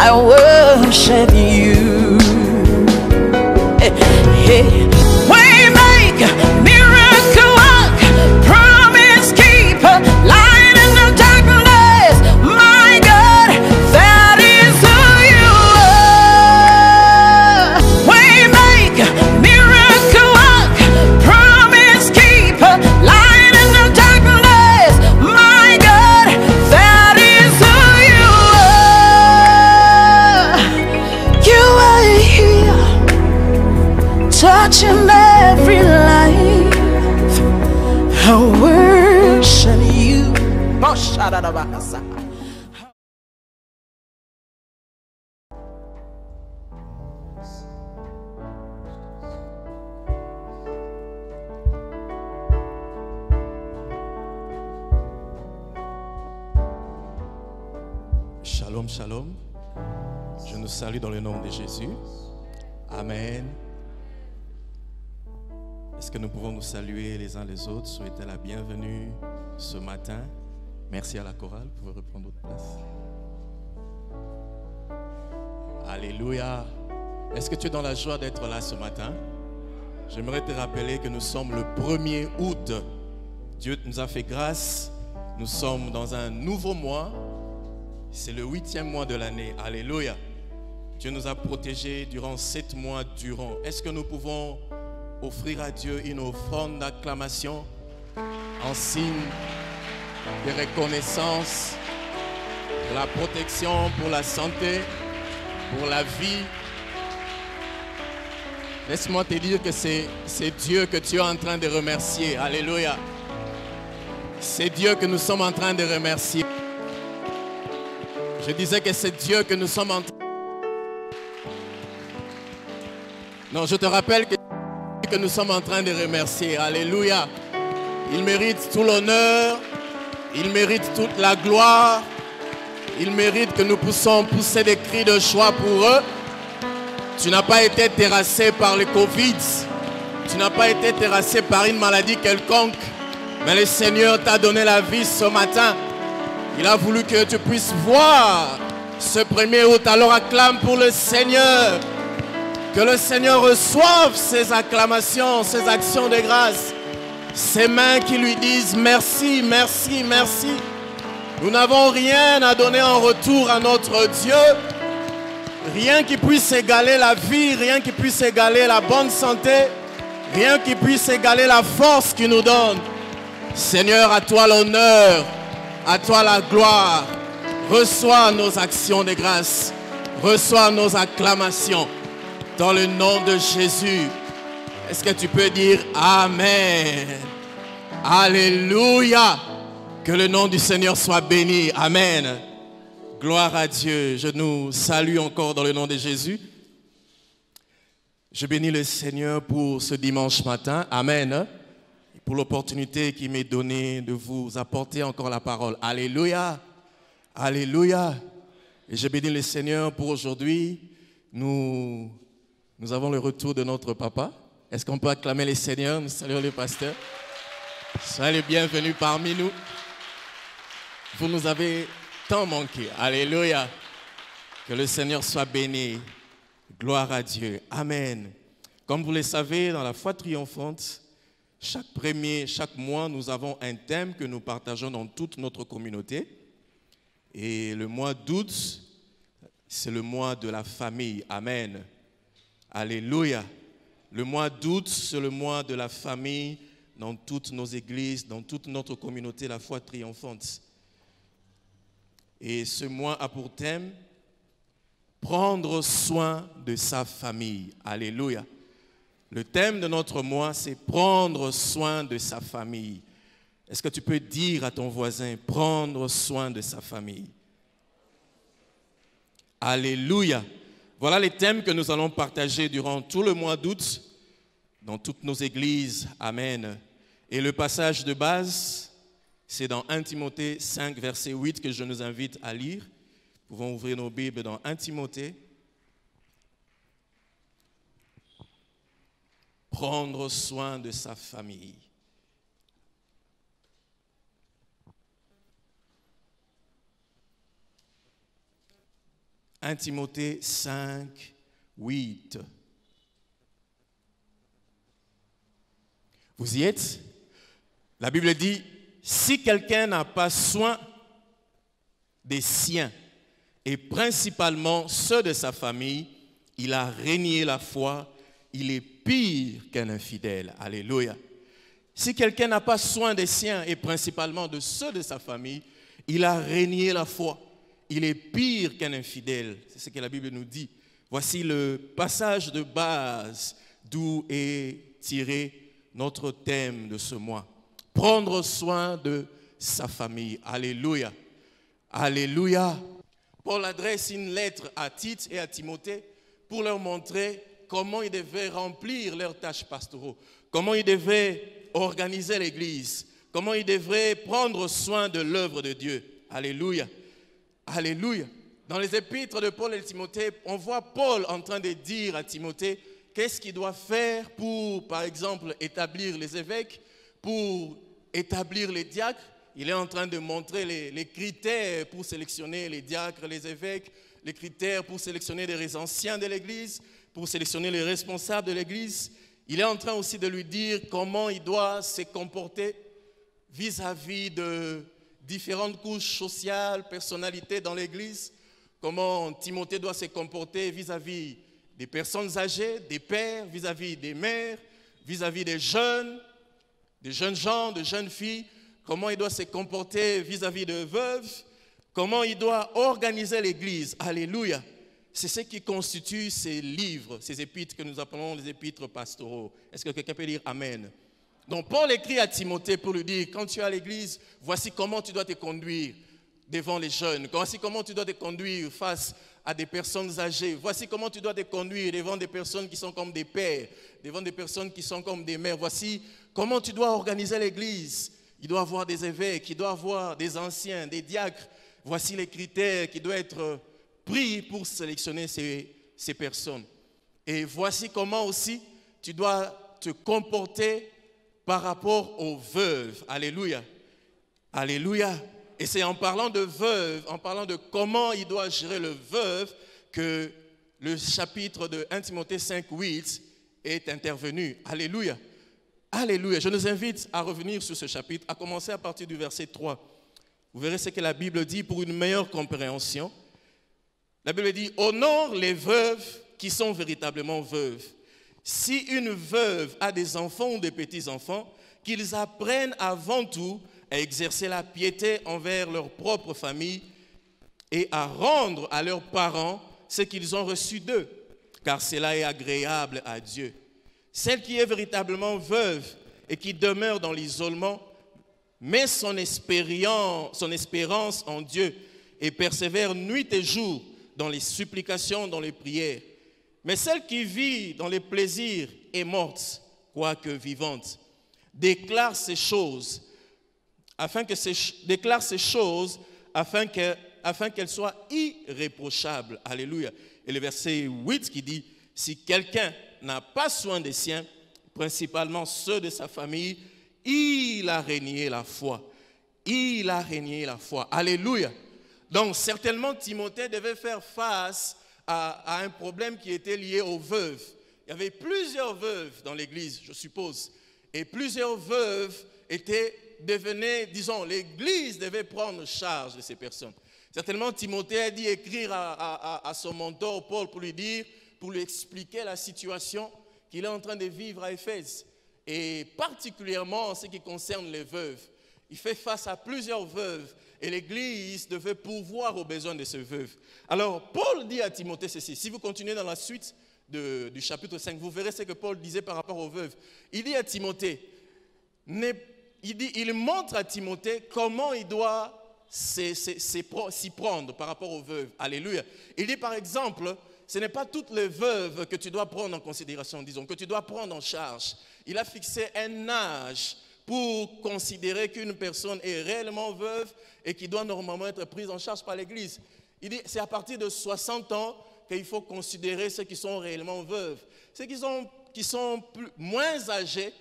I worship you. Waymaker, miracle work, promise keeper, light in the darkness. My God, that is who you are. Waymaker, miracle work, promise keeper, light in the darkness. My God, that is who you are. You are here, touching every life. I worship you. Shalom, shalom. Je nous salue dans le nom de Jésus. Amen. Est-ce que nous pouvons nous saluer les uns les autres, souhaiter la bienvenue ce matin? Merci à la chorale, vous pouvez reprendre votre place. Alléluia. Est-ce que tu es dans la joie d'être là ce matin? J'aimerais te rappeler que nous sommes le 1er août. Dieu nous a fait grâce. Nous sommes dans un nouveau mois. C'est le 8e mois de l'année. Alléluia. Dieu nous a protégés durant 7 mois durant. Est-ce que nous pouvons offrir à Dieu une offrande d'acclamation en signe de reconnaissance pour la protection, pour la santé, pour la vie? Laisse-moi te dire que c'est Dieu que tu es en train de remercier. Alléluia. C'est Dieu que nous sommes en train de remercier. Je disais que c'est Dieu que nous sommes en train. Non, je te rappelle que nous sommes en train de remercier. Alléluia. Il mérite tout l'honneur. Il mérite toute la gloire. Il mérite que nous puissions pousser des cris de joie pour eux. Tu n'as pas été terrassé par le Covid. Tu n'as pas été terrassé par une maladie quelconque. Mais le Seigneur t'a donné la vie ce matin. Il a voulu que tu puisses voir ce 1er août. Alors acclame pour le Seigneur. Que le Seigneur reçoive ses acclamations, ses actions de grâce. Ses mains qui lui disent merci, merci, merci. Nous n'avons rien à donner en retour à notre Dieu. Rien qui puisse égaler la vie, rien qui puisse égaler la bonne santé, rien qui puisse égaler la force qu'il nous donne. Seigneur, à toi l'honneur, à toi la gloire. Reçois nos actions de grâce, reçois nos acclamations. Dans le nom de Jésus, est-ce que tu peux dire Amen? Alléluia. Que le nom du Seigneur soit béni. Amen. Gloire à Dieu. Je nous salue encore dans le nom de Jésus. Je bénis le Seigneur pour ce dimanche matin. Amen. Pour l'opportunité qui m'est donnée de vous apporter encore la parole. Alléluia. Alléluia. Et je bénis le Seigneur pour aujourd'hui. Nous avons le retour de notre papa. Est-ce qu'on peut acclamer le Seigneur? Nous saluons le pasteur. Soyez les bienvenus parmi nous. Vous nous avez tant manqué. Alléluia. Que le Seigneur soit béni. Gloire à Dieu. Amen. Comme vous le savez, dans la foi triomphante, chaque mois, nous avons un thème que nous partageons dans toute notre communauté. Et le mois d'août, c'est le mois de la famille. Amen. Alléluia. Le mois d'août, c'est le mois de la famille dans toutes nos églises, dans toute notre communauté, la foi triomphante. Et ce mois a pour thème prendre soin de sa famille. Alléluia. Le thème de notre mois, c'est prendre soin de sa famille. Est-ce que tu peux dire à ton voisin, prendre soin de sa famille? Alléluia. Voilà les thèmes que nous allons partager durant tout le mois d'août dans toutes nos églises. Amen. Et le passage de base, c'est dans 1 Timothée 5, verset 8 que je nous invite à lire. Nous pouvons ouvrir nos Bibles dans 1 Timothée. Prendre soin de sa famille. 1 Timothée 5, 8. Vous y êtes? La Bible dit, si quelqu'un n'a pas soin des siens, et principalement ceux de sa famille, il a renié la foi, il est pire qu'un infidèle. Alléluia. Si quelqu'un n'a pas soin des siens, et principalement de ceux de sa famille, il a renié la foi, il est pire qu'un infidèle. C'est ce que la Bible nous dit. Voici le passage de base d'où est tiré notre thème de ce mois. Prendre soin de sa famille. Alléluia. Alléluia. Paul adresse une lettre à Tite et à Timothée pour leur montrer comment ils devaient remplir leurs tâches pastoraux, comment ils devaient organiser l'Église, comment ils devraient prendre soin de l'œuvre de Dieu. Alléluia. Alléluia. Dans les épîtres de Paul et de Timothée, on voit Paul en train de dire à Timothée qu'est-ce qu'il doit faire pour, par exemple, établir les évêques, pour établir les diacres. Il est en train de montrer les critères pour sélectionner les diacres, les évêques, les critères pour sélectionner les anciens de l'Église, pour sélectionner les responsables de l'Église. Il est en train aussi de lui dire comment il doit se comporter vis-à-vis de différentes couches sociales, personnalités dans l'Église, comment Timothée doit se comporter vis-à-vis des personnes âgées, des pères, vis-à-vis des mères, vis-à-vis des jeunes gens, de jeunes filles, comment il doit se comporter vis-à-vis de veuves, comment il doit organiser l'Église. Alléluia. C'est ce qui constitue ces livres, ces épîtres que nous appelons les épîtres pastoraux. Est-ce que quelqu'un peut dire Amen? Donc Paul écrit à Timothée pour lui dire, quand tu es à l'Église, voici comment tu dois te conduire devant les jeunes. Voici comment tu dois te conduire face à des personnes âgées. Voici comment tu dois te conduire devant des personnes qui sont comme des pères, devant des personnes qui sont comme des mères. Voici comment tu dois organiser l'Église. Il doit y avoir des évêques, il doit y avoir des anciens, des diacres. Voici les critères qui doivent être pris pour sélectionner ces personnes. Et voici comment aussi tu dois te comporter par rapport aux veuves. Alléluia. Alléluia. Et c'est en parlant de veuve, en parlant de comment il doit gérer le veuve, que le chapitre de 1 Timothée 5, 8 est intervenu. Alléluia. Alléluia. Je nous invite à revenir sur ce chapitre, à commencer à partir du verset 3. Vous verrez ce que la Bible dit pour une meilleure compréhension. La Bible dit, honore les veuves qui sont véritablement veuves. Si une veuve a des enfants ou des petits-enfants, qu'ils apprennent avant tout à exercer la piété envers leur propre famille et à rendre à leurs parents ce qu'ils ont reçu d'eux, car cela est agréable à Dieu. Celle qui est véritablement veuve et qui demeure dans l'isolement met son espérance en Dieu et persévère nuit et jour dans les supplications, dans les prières. Mais celle qui vit dans les plaisirs est morte, quoique vivante. Déclare ces choses afin qu'elles soient irréprochables. Alléluia. Et le verset 8 qui dit, si quelqu'un n'a pas soin des siens, principalement ceux de sa famille, il a renié la foi. Il a renié la foi. Alléluia. Donc certainement Timothée devait faire face à un problème qui était lié aux veuves. Il y avait plusieurs veuves dans l'église, je suppose. Et plusieurs veuves devenaient, disons, l'église devait prendre charge de ces personnes. Certainement Timothée a dit écrire à son mentor Paul pour lui expliquer la situation qu'il est en train de vivre à Éphèse. Et particulièrement en ce qui concerne les veuves. Il fait face à plusieurs veuves et l'Église devait pourvoir aux besoins de ces veuves. Alors, Paul dit à Timothée ceci. Si vous continuez dans la suite du chapitre 5, vous verrez ce que Paul disait par rapport aux veuves. Il dit à Timothée, il montre à Timothée comment il doit s'y prendre par rapport aux veuves. Alléluia. Il dit par exemple, ce n'est pas toutes les veuves que tu dois prendre en considération, disons, que tu dois prendre en charge. Il a fixé un âge pour considérer qu'une personne est réellement veuve et qui doit normalement être prise en charge par l'Église. Il dit c'est à partir de 60 ans qu'il faut considérer ceux qui sont réellement veuves. Ceux qui sont moins âgés,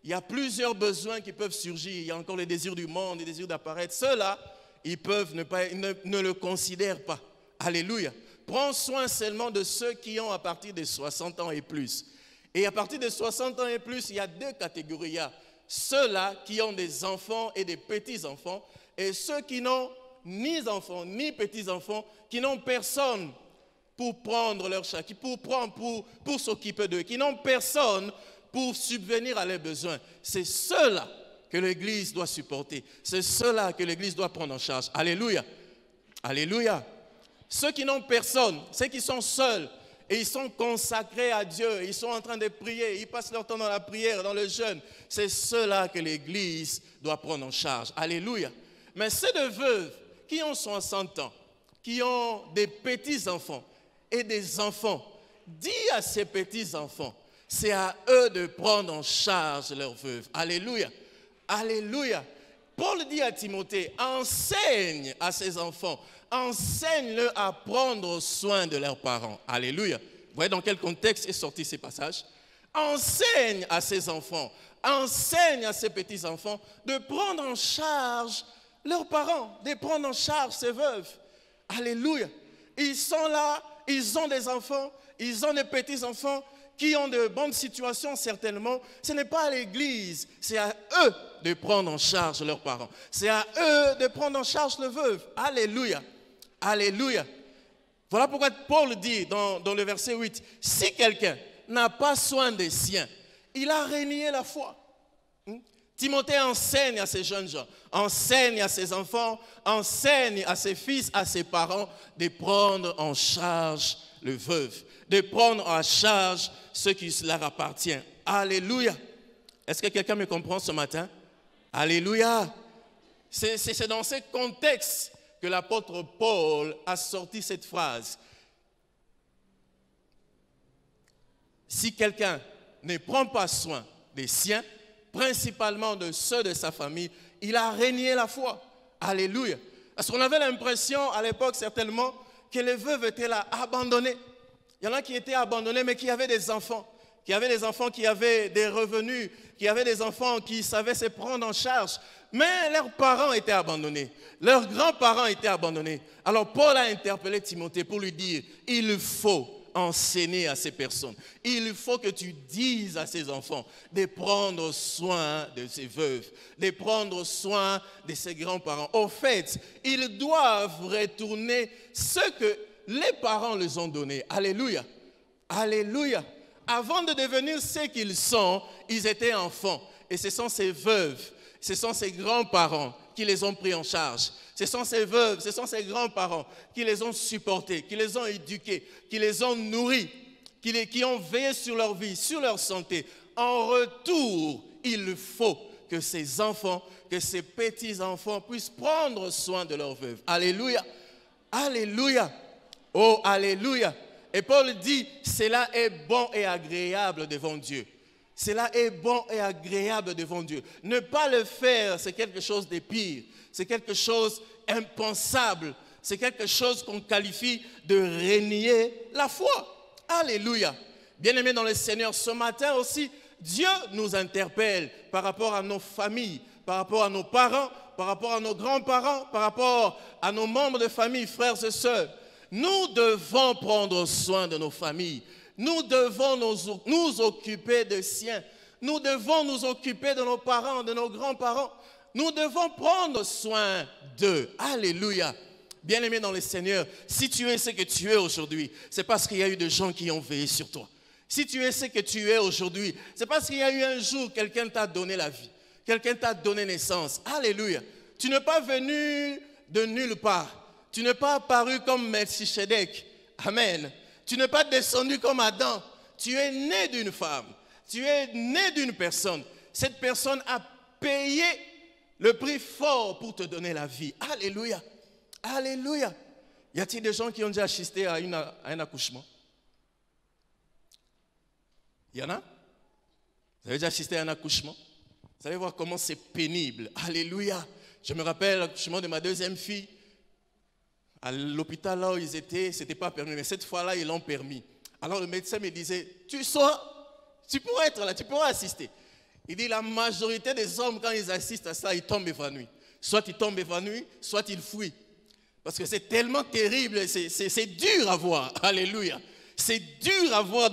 il y a plusieurs besoins qui peuvent surgir. Il y a encore les désirs du monde, les désirs d'apparaître. Ceux-là, ils peuvent ne le considèrent pas. Alléluia. prend soin seulement de ceux qui ont à partir de 60 ans et plus. Et à partir de 60 ans et plus, il y a deux catégories. Il y a ceux-là qui ont des enfants et des petits-enfants, et ceux qui n'ont ni enfants ni petits-enfants, qui n'ont personne pour prendre leur charge, pour s'occuper d'eux, qui n'ont personne pour subvenir à leurs besoins. C'est ceux-là que l'Église doit supporter. C'est ceux-là que l'Église doit prendre en charge. Alléluia. Alléluia. Ceux qui n'ont personne, ceux qui sont seuls, et ils sont consacrés à Dieu, ils sont en train de prier, ils passent leur temps dans la prière, dans le jeûne. C'est ceux-là que l'Église doit prendre en charge. Alléluia. Mais ceux de veuves qui ont 60 ans, qui ont des petits-enfants et des enfants, dis à ces petits-enfants, c'est à eux de prendre en charge leurs veuves. Alléluia. Alléluia. Paul dit à Timothée, enseigne à ses enfants, enseigne-le à prendre soin de leurs parents. Alléluia. Vous voyez dans quel contexte est sorti ces passages? Enseigne à ses enfants, enseigne à ses petits-enfants de prendre en charge leurs parents, de prendre en charge ses veuves. Alléluia. Ils sont là, ils ont des enfants, ils ont des petits-enfants qui ont de bonnes situations certainement. Ce n'est pas à l'Église, c'est à eux de prendre en charge leurs parents. C'est à eux de prendre en charge les veuves. Alléluia. Alléluia. Voilà pourquoi Paul dit dans le verset 8, si quelqu'un n'a pas soin des siens, il a renié la foi. Timothée enseigne à ces jeunes gens, enseigne à ses enfants, enseigne à ses fils, à ses parents de prendre en charge les veuves, de prendre en charge ce qui leur appartient. Alléluia. Est-ce que quelqu'un me comprend ce matin? Alléluia. C'est dans ce contexte que l'apôtre Paul a sorti cette phrase. Si quelqu'un ne prend pas soin des siens, principalement de ceux de sa famille, il a renié la foi. Alléluia. Parce qu'on avait l'impression à l'époque certainement que les veuves étaient là, abandonnées. Il y en a qui étaient abandonnés mais qui avaient des enfants. Qui avaient des revenus, qui avaient des enfants qui savaient se prendre en charge. Mais leurs parents étaient abandonnés. Leurs grands-parents étaient abandonnés. Alors Paul a interpellé Timothée pour lui dire, il faut enseigner à ces personnes. Il faut que tu dises à ces enfants de prendre soin de ces veuves, de prendre soin de ces grands-parents. Au fait, ils doivent retourner ce que les parents les ont donné. Alléluia. Alléluia. Avant de devenir ce qu'ils sont, ils étaient enfants. Et ce sont ces veuves, ce sont ces grands-parents qui les ont pris en charge. Ce sont ces veuves, ce sont ces grands-parents qui les ont supportés, qui les ont éduqués, qui les ont nourris, qui ont veillé sur leur vie, sur leur santé. En retour, il faut que ces enfants, que ces petits-enfants puissent prendre soin de leurs veuves. Alléluia. Alléluia. Oh, alléluia. Et Paul dit, cela est bon et agréable devant Dieu. Cela est bon et agréable devant Dieu. Ne pas le faire, c'est quelque chose de pire. C'est quelque chose d'impensable. C'est quelque chose qu'on qualifie de renier la foi. Alléluia. Bien-aimés dans le Seigneur, ce matin aussi, Dieu nous interpelle par rapport à nos familles, par rapport à nos parents, par rapport à nos grands-parents, par rapport à nos membres de famille, frères et sœurs. Nous devons prendre soin de nos familles. Nous devons nous occuper des siens. Nous devons nous occuper de nos parents, de nos grands-parents. Nous devons prendre soin d'eux. Alléluia. Bien-aimé dans le Seigneur, si tu es ce que tu es aujourd'hui, c'est parce qu'il y a eu des gens qui ont veillé sur toi. Si tu es ce que tu es aujourd'hui, c'est parce qu'il y a eu un jour, quelqu'un t'a donné la vie. Quelqu'un t'a donné naissance. Alléluia. Tu n'es pas venu de nulle part. Tu n'es pas apparu comme Melchisedec. Amen. Tu n'es pas descendu comme Adam. Tu es né d'une femme. Tu es né d'une personne. Cette personne a payé le prix fort pour te donner la vie. Alléluia. Alléluia. Y a-t-il des gens qui ont déjà assisté à un accouchement? Il y en a? Vous avez déjà assisté à un accouchement? Vous allez voir comment c'est pénible. Alléluia. Je me rappelle l'accouchement de ma deuxième fille. À l'hôpital là où ils étaient, ce n'était pas permis. Mais cette fois-là, ils l'ont permis. Alors le médecin me disait, tu pourrais être là, tu pourrais assister. Il dit, la majorité des hommes, quand ils assistent à ça, ils tombent évanouis. Soit ils tombent évanouis, soit ils fuient. Parce que c'est tellement terrible, c'est dur à voir. Alléluia. C'est dur à voir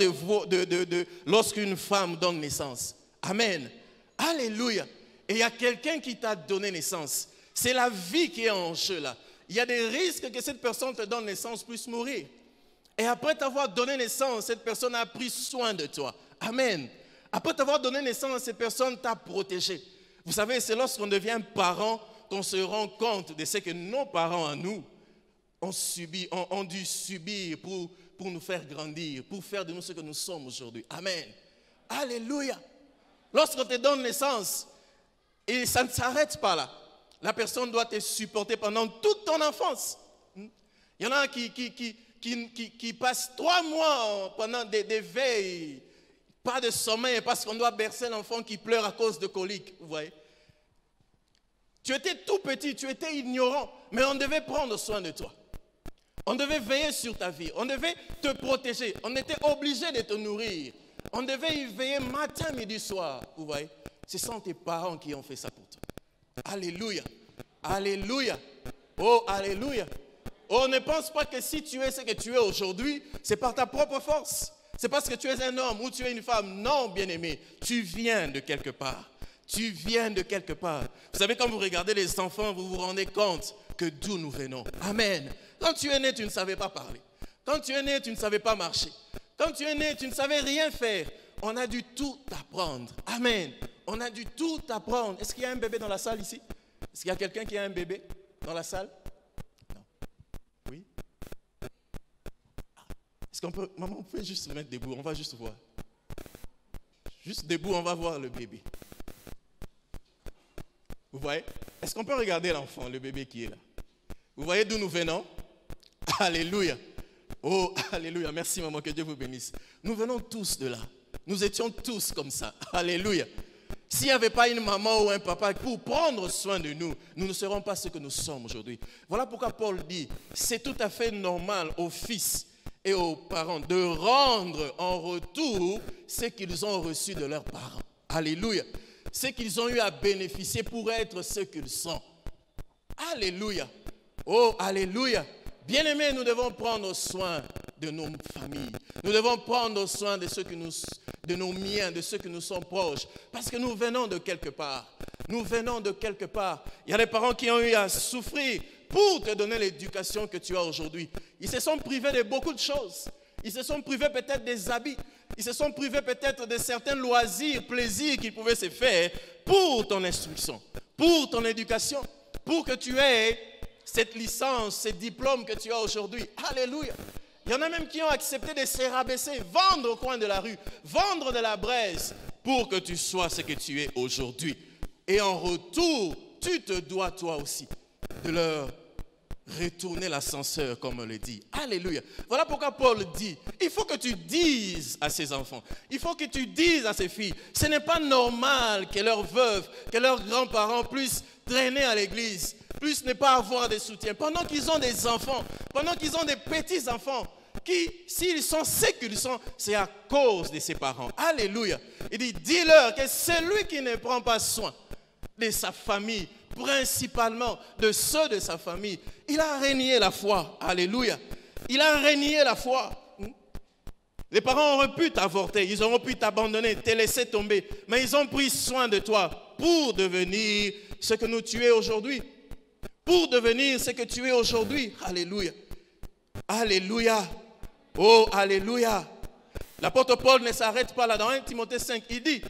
lorsqu'une femme donne naissance. Amen. Alléluia. Et il y a quelqu'un qui t'a donné naissance. C'est la vie qui est en jeu là. Il y a des risques que cette personne te donne naissance puisse mourir. Et après t'avoir donné naissance, cette personne a pris soin de toi. Amen. Après t'avoir donné naissance, cette personne t'a protégé. Vous savez, c'est lorsqu'on devient parent qu'on se rend compte de ce que nos parents à nous ont dû subir pour nous faire grandir, pour faire de nous ce que nous sommes aujourd'hui. Amen. Alléluia. Lorsqu'on te donne naissance, et ça ne s'arrête pas là. La personne doit te supporter pendant toute ton enfance. Il y en a qui passent 3 mois pendant des veilles, pas de sommeil, parce qu'on doit bercer l'enfant qui pleure à cause de coliques. Vous voyez? Tu étais tout petit, tu étais ignorant, mais on devait prendre soin de toi. On devait veiller sur ta vie, on devait te protéger, on était obligé de te nourrir. On devait y veiller matin, midi, soir. Vous voyez? Ce sont tes parents qui ont fait ça pour toi. Alléluia. Alléluia. Oh, alléluia. Oh, ne pense pas que si tu es ce que tu es aujourd'hui, c'est par ta propre force. C'est parce que tu es un homme ou tu es une femme. Non, bien-aimé. Tu viens de quelque part. Tu viens de quelque part. Vous savez, quand vous regardez les enfants, vous vous rendez compte que d'où nous venons. Amen. Quand tu es né, tu ne savais pas parler. Quand tu es né, tu ne savais pas marcher. Quand tu es né, tu ne savais rien faire. On a dû tout apprendre. Amen. On a dû tout apprendre. Est-ce qu'il y a un bébé dans la salle ici? Est-ce qu'il y a quelqu'un qui a un bébé dans la salle? Non. Oui? Est-ce qu'on peut... Maman, on peut juste se mettre debout. On va juste voir. Juste debout, on va voir le bébé. Vous voyez? Est-ce qu'on peut regarder l'enfant, le bébé qui est là? Vous voyez d'où nous venons? Alléluia. Oh, alléluia. Merci, maman, que Dieu vous bénisse. Nous venons tous de là. Nous étions tous comme ça. Alléluia. S'il n'y avait pas une maman ou un papa pour prendre soin de nous, nous ne serons pas ce que nous sommes aujourd'hui. Voilà pourquoi Paul dit, c'est tout à fait normal aux fils et aux parents de rendre en retour ce qu'ils ont reçu de leurs parents. Alléluia. Ce qu'ils ont eu à bénéficier pour être ce qu'ils sont. Alléluia. Oh, alléluia. Bien-aimés, nous devons prendre soin de nos familles. Nous devons prendre soin de de nos miens, de ceux qui nous sont proches. Parce que nous venons de quelque part. Nous venons de quelque part. Il y a des parents qui ont eu à souffrir pour te donner l'éducation que tu as aujourd'hui. Ils se sont privés de beaucoup de choses. Ils se sont privés peut-être des habits. Ils se sont privés peut-être de certains loisirs, plaisirs qu'ils pouvaient se faire pour ton instruction, pour ton éducation, pour que tu aies cette licence, ces diplômes que tu as aujourd'hui. Alléluia. Il y en a même qui ont accepté de se rabaisser, vendre au coin de la rue, vendre de la braise pour que tu sois ce que tu es aujourd'hui. Et en retour, tu te dois toi aussi de leur retourner l'ascenseur, comme on le dit. Alléluia. Voilà pourquoi Paul dit, il faut que tu dises à ces enfants, il faut que tu dises à ces filles, ce n'est pas normal que leurs veuves, que leurs grands-parents puissent traîner à l'église, puissent ne pas avoir de soutien, pendant qu'ils ont des enfants, pendant qu'ils ont des petits-enfants, qui, s'ils sont ce qu'ils sont, c'est à cause de ses parents. Alléluia. Il dit, dis-leur que celui qui ne prend pas soin de sa famille, principalement de ceux de sa famille, il a renié la foi. Alléluia. Il a renié la foi. Les parents auraient pu t'avorter, ils auraient pu t'abandonner, te laisser tomber, mais ils ont pris soin de toi pour devenir ce que tu es aujourd'hui. Pour devenir ce que tu es aujourd'hui. Alléluia. Alléluia. Oh, alléluia. L'apôtre Paul ne s'arrête pas là. Dans 1 Timothée 5, il dit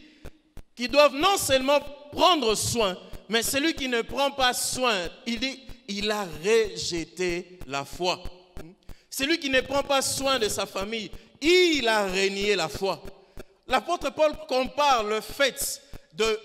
qu'ils doivent non seulement prendre soin, mais celui qui ne prend pas soin, il dit, il a rejeté la foi. Celui qui ne prend pas soin de sa famille, il a renié la foi. L'apôtre Paul compare le fait de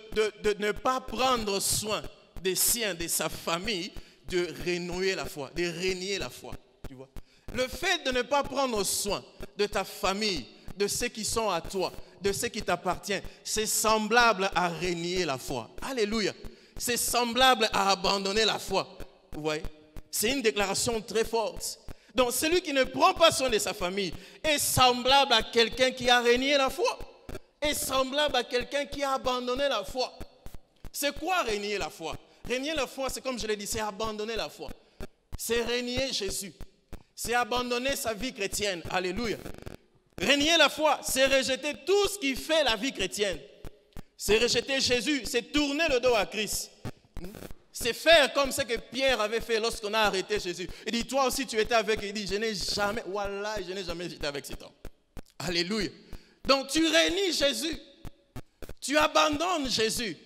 ne pas prendre soin des siens, de sa famille, de renier la foi, de renier la foi. Tu vois? Le fait de ne pas prendre soin de ta famille, de ceux qui sont à toi, de ceux qui t'appartiennent, c'est semblable à renier la foi. Alléluia. C'est semblable à abandonner la foi. Vous voyez? C'est une déclaration très forte. Donc, celui qui ne prend pas soin de sa famille est semblable à quelqu'un qui a renié la foi. Est semblable à quelqu'un qui a abandonné la foi. C'est quoi renier la foi? Renier la foi, c'est comme je l'ai dit, c'est abandonner la foi. c'est renier Jésus. C'est abandonner sa vie chrétienne. Alléluia. Renier la foi, c'est rejeter tout ce qui fait la vie chrétienne. C'est rejeter Jésus, c'est tourner le dos à Christ. C'est faire comme ce que Pierre avait fait lorsqu'on a arrêté Jésus. Il dit, toi aussi tu étais avec. Il dit, je n'ai jamais, voilà, je n'ai jamais été avec cet homme. Alléluia. Donc tu renies Jésus. Tu abandonnes Jésus.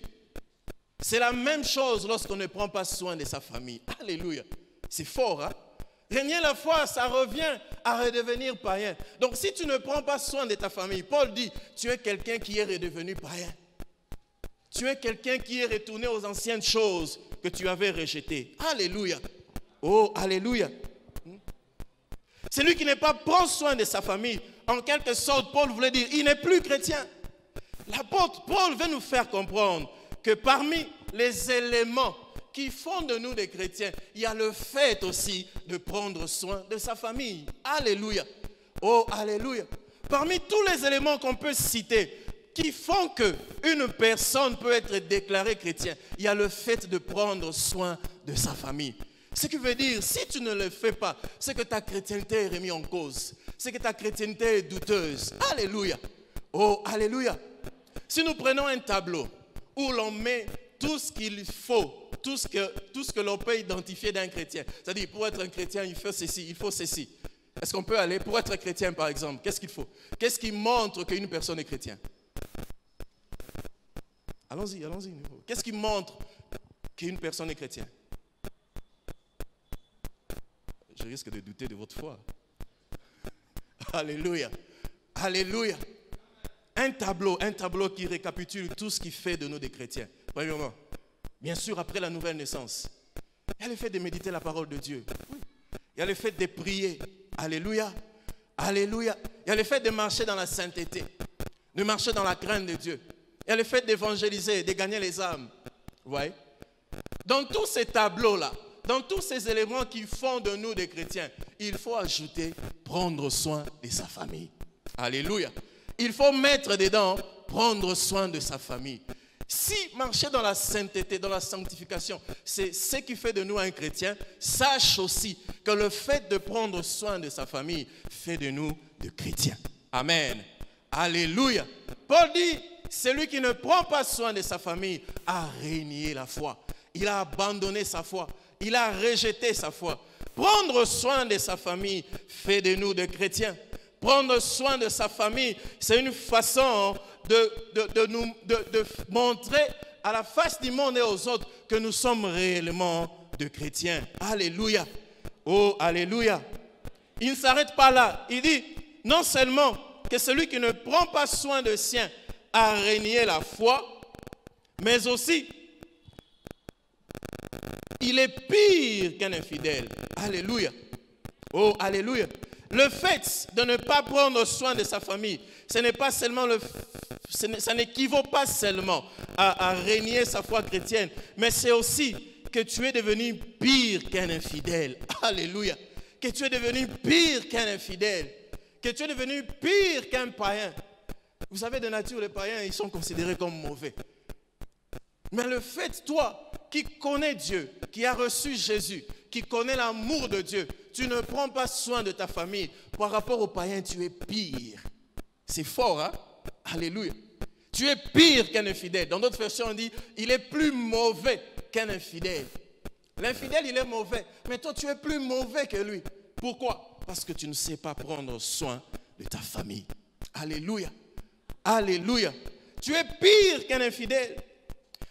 C'est la même chose lorsqu'on ne prend pas soin de sa famille. Alléluia. C'est fort, hein? Renier la foi, ça revient à redevenir païen. Donc si tu ne prends pas soin de ta famille, Paul dit, tu es quelqu'un qui est redevenu païen. Tu es quelqu'un qui est retourné aux anciennes choses que tu avais rejetées. Alléluia. Oh, alléluia. Celui qui n'est pas prend soin de sa famille, en quelque sorte, Paul voulait dire, il n'est plus chrétien. L'apôtre Paul veut nous faire comprendre que parmi les éléments qui font de nous des chrétiens, il y a le fait aussi de prendre soin de sa famille. Alléluia. Oh, alléluia. Parmi tous les éléments qu'on peut citer, qui font qu'une personne peut être déclarée chrétienne, il y a le fait de prendre soin de sa famille. Ce qui veut dire, si tu ne le fais pas, c'est que ta chrétienté est remise en cause. C'est que ta chrétienté est douteuse. Alléluia. Oh, alléluia. Si nous prenons un tableau où l'on met tout ce qu'il faut, tout ce que l'on peut identifier d'un chrétien, c'est-à-dire pour être un chrétien, il faut ceci, il faut ceci. Est-ce qu'on peut aller, pour être chrétien par exemple, qu'est-ce qu'il faut? Qu'est-ce qui montre qu'une personne est chrétienne? Allons-y, allons-y. Qu'est-ce qui montre qu'une personne est chrétienne? Je risque de douter de votre foi. Alléluia. Alléluia. Un tableau qui récapitule tout ce qui fait de nous des chrétiens. Premièrement, bien sûr, après la nouvelle naissance, il y a le fait de méditer la parole de Dieu. Oui. Il y a le fait de prier. Alléluia. Alléluia. Il y a le fait de marcher dans la sainteté, de marcher dans la crainte de Dieu. Il y a le fait d'évangéliser, de gagner les âmes. Vous voyez? Dans tous ces tableaux-là, dans tous ces éléments qui font de nous des chrétiens, il faut ajouter prendre soin de sa famille. Alléluia. Il faut mettre dedans prendre soin de sa famille. Si marcher dans la sainteté, dans la sanctification, c'est ce qui fait de nous un chrétien, sache aussi que le fait de prendre soin de sa famille fait de nous des chrétiens. Amen. Alléluia. Paul dit, celui qui ne prend pas soin de sa famille a renié la foi. Il a abandonné sa foi. Il a rejeté sa foi. Prendre soin de sa famille fait de nous des chrétiens. Prendre soin de sa famille, c'est une façon de montrer à la face du monde et aux autres que nous sommes réellement des chrétiens. Alléluia. Oh, alléluia. Il ne s'arrête pas là. Il dit, non seulement que celui qui ne prend pas soin de sien a renié la foi, mais aussi, il est pire qu'un infidèle. Alléluia. Oh, alléluia. Le fait de ne pas prendre soin de sa famille, ça n'équivaut pas seulement à renier sa foi chrétienne, mais c'est aussi que tu es devenu pire qu'un infidèle. Alléluia. Que tu es devenu pire qu'un infidèle. Que tu es devenu pire qu'un païen. Vous savez, de nature, les païens, ils sont considérés comme mauvais. Mais le fait, toi, qui connais Dieu, qui as reçu Jésus, qui connais l'amour de Dieu, tu ne prends pas soin de ta famille. Par rapport aux païens, tu es pire. C'est fort, hein? Alléluia. Tu es pire qu'un infidèle. Dans d'autres versions, on dit, il est plus mauvais qu'un infidèle. L'infidèle, il est mauvais. Mais toi, tu es plus mauvais que lui. Pourquoi? Parce que tu ne sais pas prendre soin de ta famille. Alléluia. Alléluia. Tu es pire qu'un infidèle.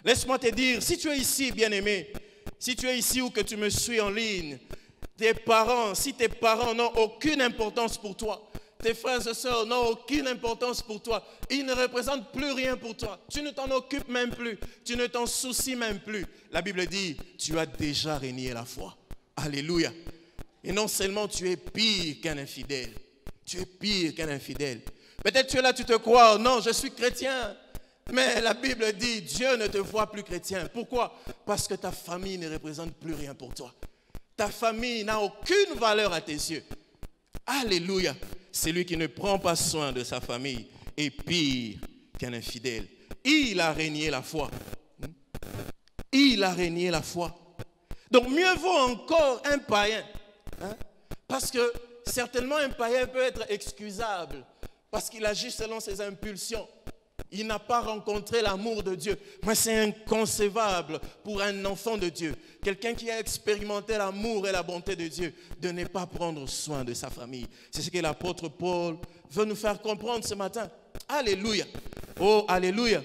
Laisse-moi te dire, si tu es ici, bien-aimé, si tu es ici ou que tu me suis en ligne, tes parents, si tes parents n'ont aucune importance pour toi, tes frères et sœurs n'ont aucune importance pour toi, ils ne représentent plus rien pour toi, tu ne t'en occupes même plus, tu ne t'en soucies même plus. La Bible dit, tu as déjà renié la foi. Alléluia. Et non seulement tu es pire qu'un infidèle, tu es pire qu'un infidèle. Peut-être tu es là, tu te crois, non, je suis chrétien. Mais la Bible dit, Dieu ne te voit plus chrétien. Pourquoi? Parce que ta famille ne représente plus rien pour toi. Ta famille n'a aucune valeur à tes yeux. Alléluia. Celui qui ne prend pas soin de sa famille est pire qu'un infidèle. Il a renié la foi. Il a renié la foi. Donc mieux vaut encore un païen. Hein? Parce que certainement un païen peut être excusable parce qu'il agit selon ses impulsions. Il n'a pas rencontré l'amour de Dieu. Mais c'est inconcevable pour un enfant de Dieu, quelqu'un qui a expérimenté l'amour et la bonté de Dieu, de ne pas prendre soin de sa famille. C'est ce que l'apôtre Paul veut nous faire comprendre ce matin. Alléluia. Oh, alléluia.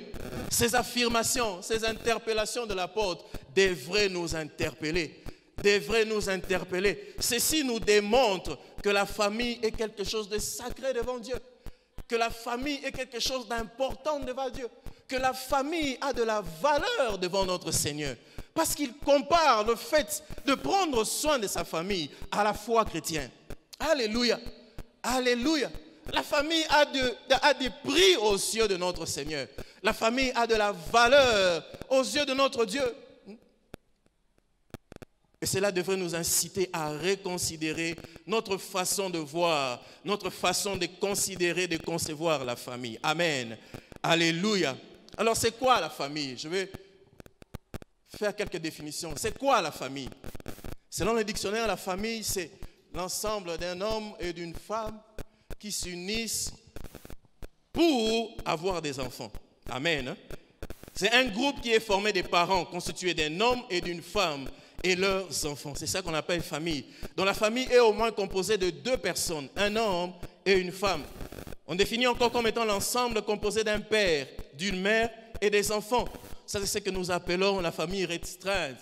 Ces affirmations, ces interpellations de l'apôtre devraient nous interpeller. Ceci nous démontre que la famille est quelque chose de sacré devant Dieu. Que la famille est quelque chose d'important devant Dieu. Que la famille a de la valeur devant notre Seigneur. Parce qu'il compare le fait de prendre soin de sa famille à la foi chrétienne. Alléluia. Alléluia. La famille a des prix aux yeux de notre Seigneur. La famille a de la valeur aux yeux de notre Dieu. Et cela devrait nous inciter à reconsidérer notre façon de voir, notre façon de considérer, de concevoir la famille. Amen. Alléluia. Alors c'est quoi la famille? Je vais faire quelques définitions. C'est quoi la famille? Selon le dictionnaire, la famille, c'est l'ensemble d'un homme et d'une femme qui s'unissent pour avoir des enfants. Amen. C'est un groupe qui est formé des parents constitués d'un homme et d'une femme et leurs enfants. C'est ça qu'on appelle famille. Donc la famille est au moins composée de deux personnes, un homme et une femme. On définit encore comme étant l'ensemble composé d'un père, d'une mère et des enfants. Ça, c'est ce que nous appelons la famille restreinte.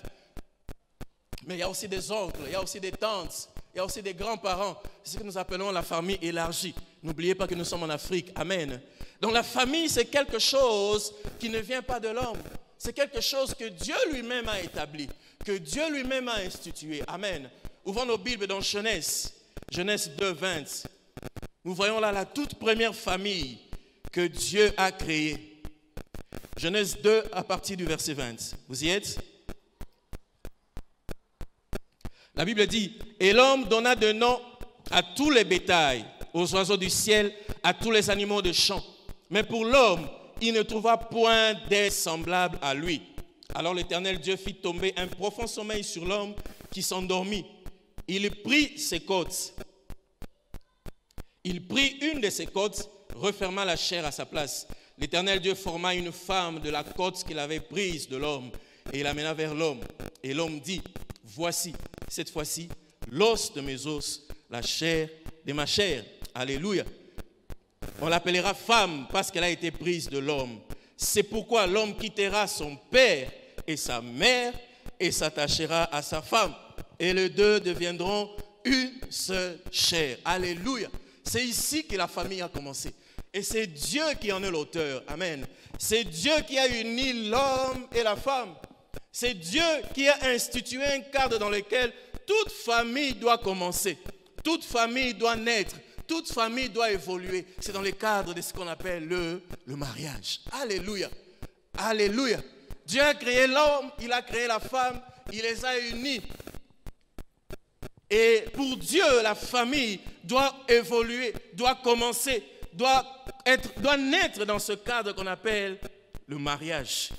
Mais il y a aussi des oncles, il y a aussi des tantes, il y a aussi des grands-parents. C'est ce que nous appelons la famille élargie. N'oubliez pas que nous sommes en Afrique. Amen. Donc la famille, c'est quelque chose qui ne vient pas de l'homme. C'est quelque chose que Dieu lui-même a établi, que Dieu lui-même a institué. Amen. Ouvrons nos Bibles dans Genèse 2, 20. Nous voyons là la toute première famille que Dieu a créée. Genèse 2 à partir du verset 20. Vous y êtes? La Bible dit, « Et l'homme donna de nom à tous les bétails, aux oiseaux du ciel, à tous les animaux de champ. Mais pour l'homme, il ne trouva point d'être semblable à lui. Alors l'Éternel Dieu fit tomber un profond sommeil sur l'homme qui s'endormit. Il prit ses côtes. Il prit une de ses côtes, referma la chair à sa place. L'Éternel Dieu forma une femme de la côte qu'il avait prise de l'homme et il l'amena vers l'homme. Et l'homme dit, voici, cette fois-ci, l'os de mes os, la chair de ma chair. Alléluia. On l'appellera femme parce qu'elle a été prise de l'homme. C'est pourquoi l'homme quittera son père et sa mère et s'attachera à sa femme. Et les deux deviendront une seule chair. Alléluia. C'est ici que la famille a commencé. Et c'est Dieu qui en est l'auteur. Amen. C'est Dieu qui a uni l'homme et la femme. C'est Dieu qui a institué un cadre dans lequel toute famille doit commencer. Toute famille doit naître. Toute famille doit évoluer. C'est dans le cadre de ce qu'on appelle le mariage. Alléluia. Alléluia. Dieu a créé l'homme, il a créé la femme, il les a unis. Et pour Dieu, la famille doit évoluer, doit commencer, doit naître dans ce cadre qu'on appelle le mariage.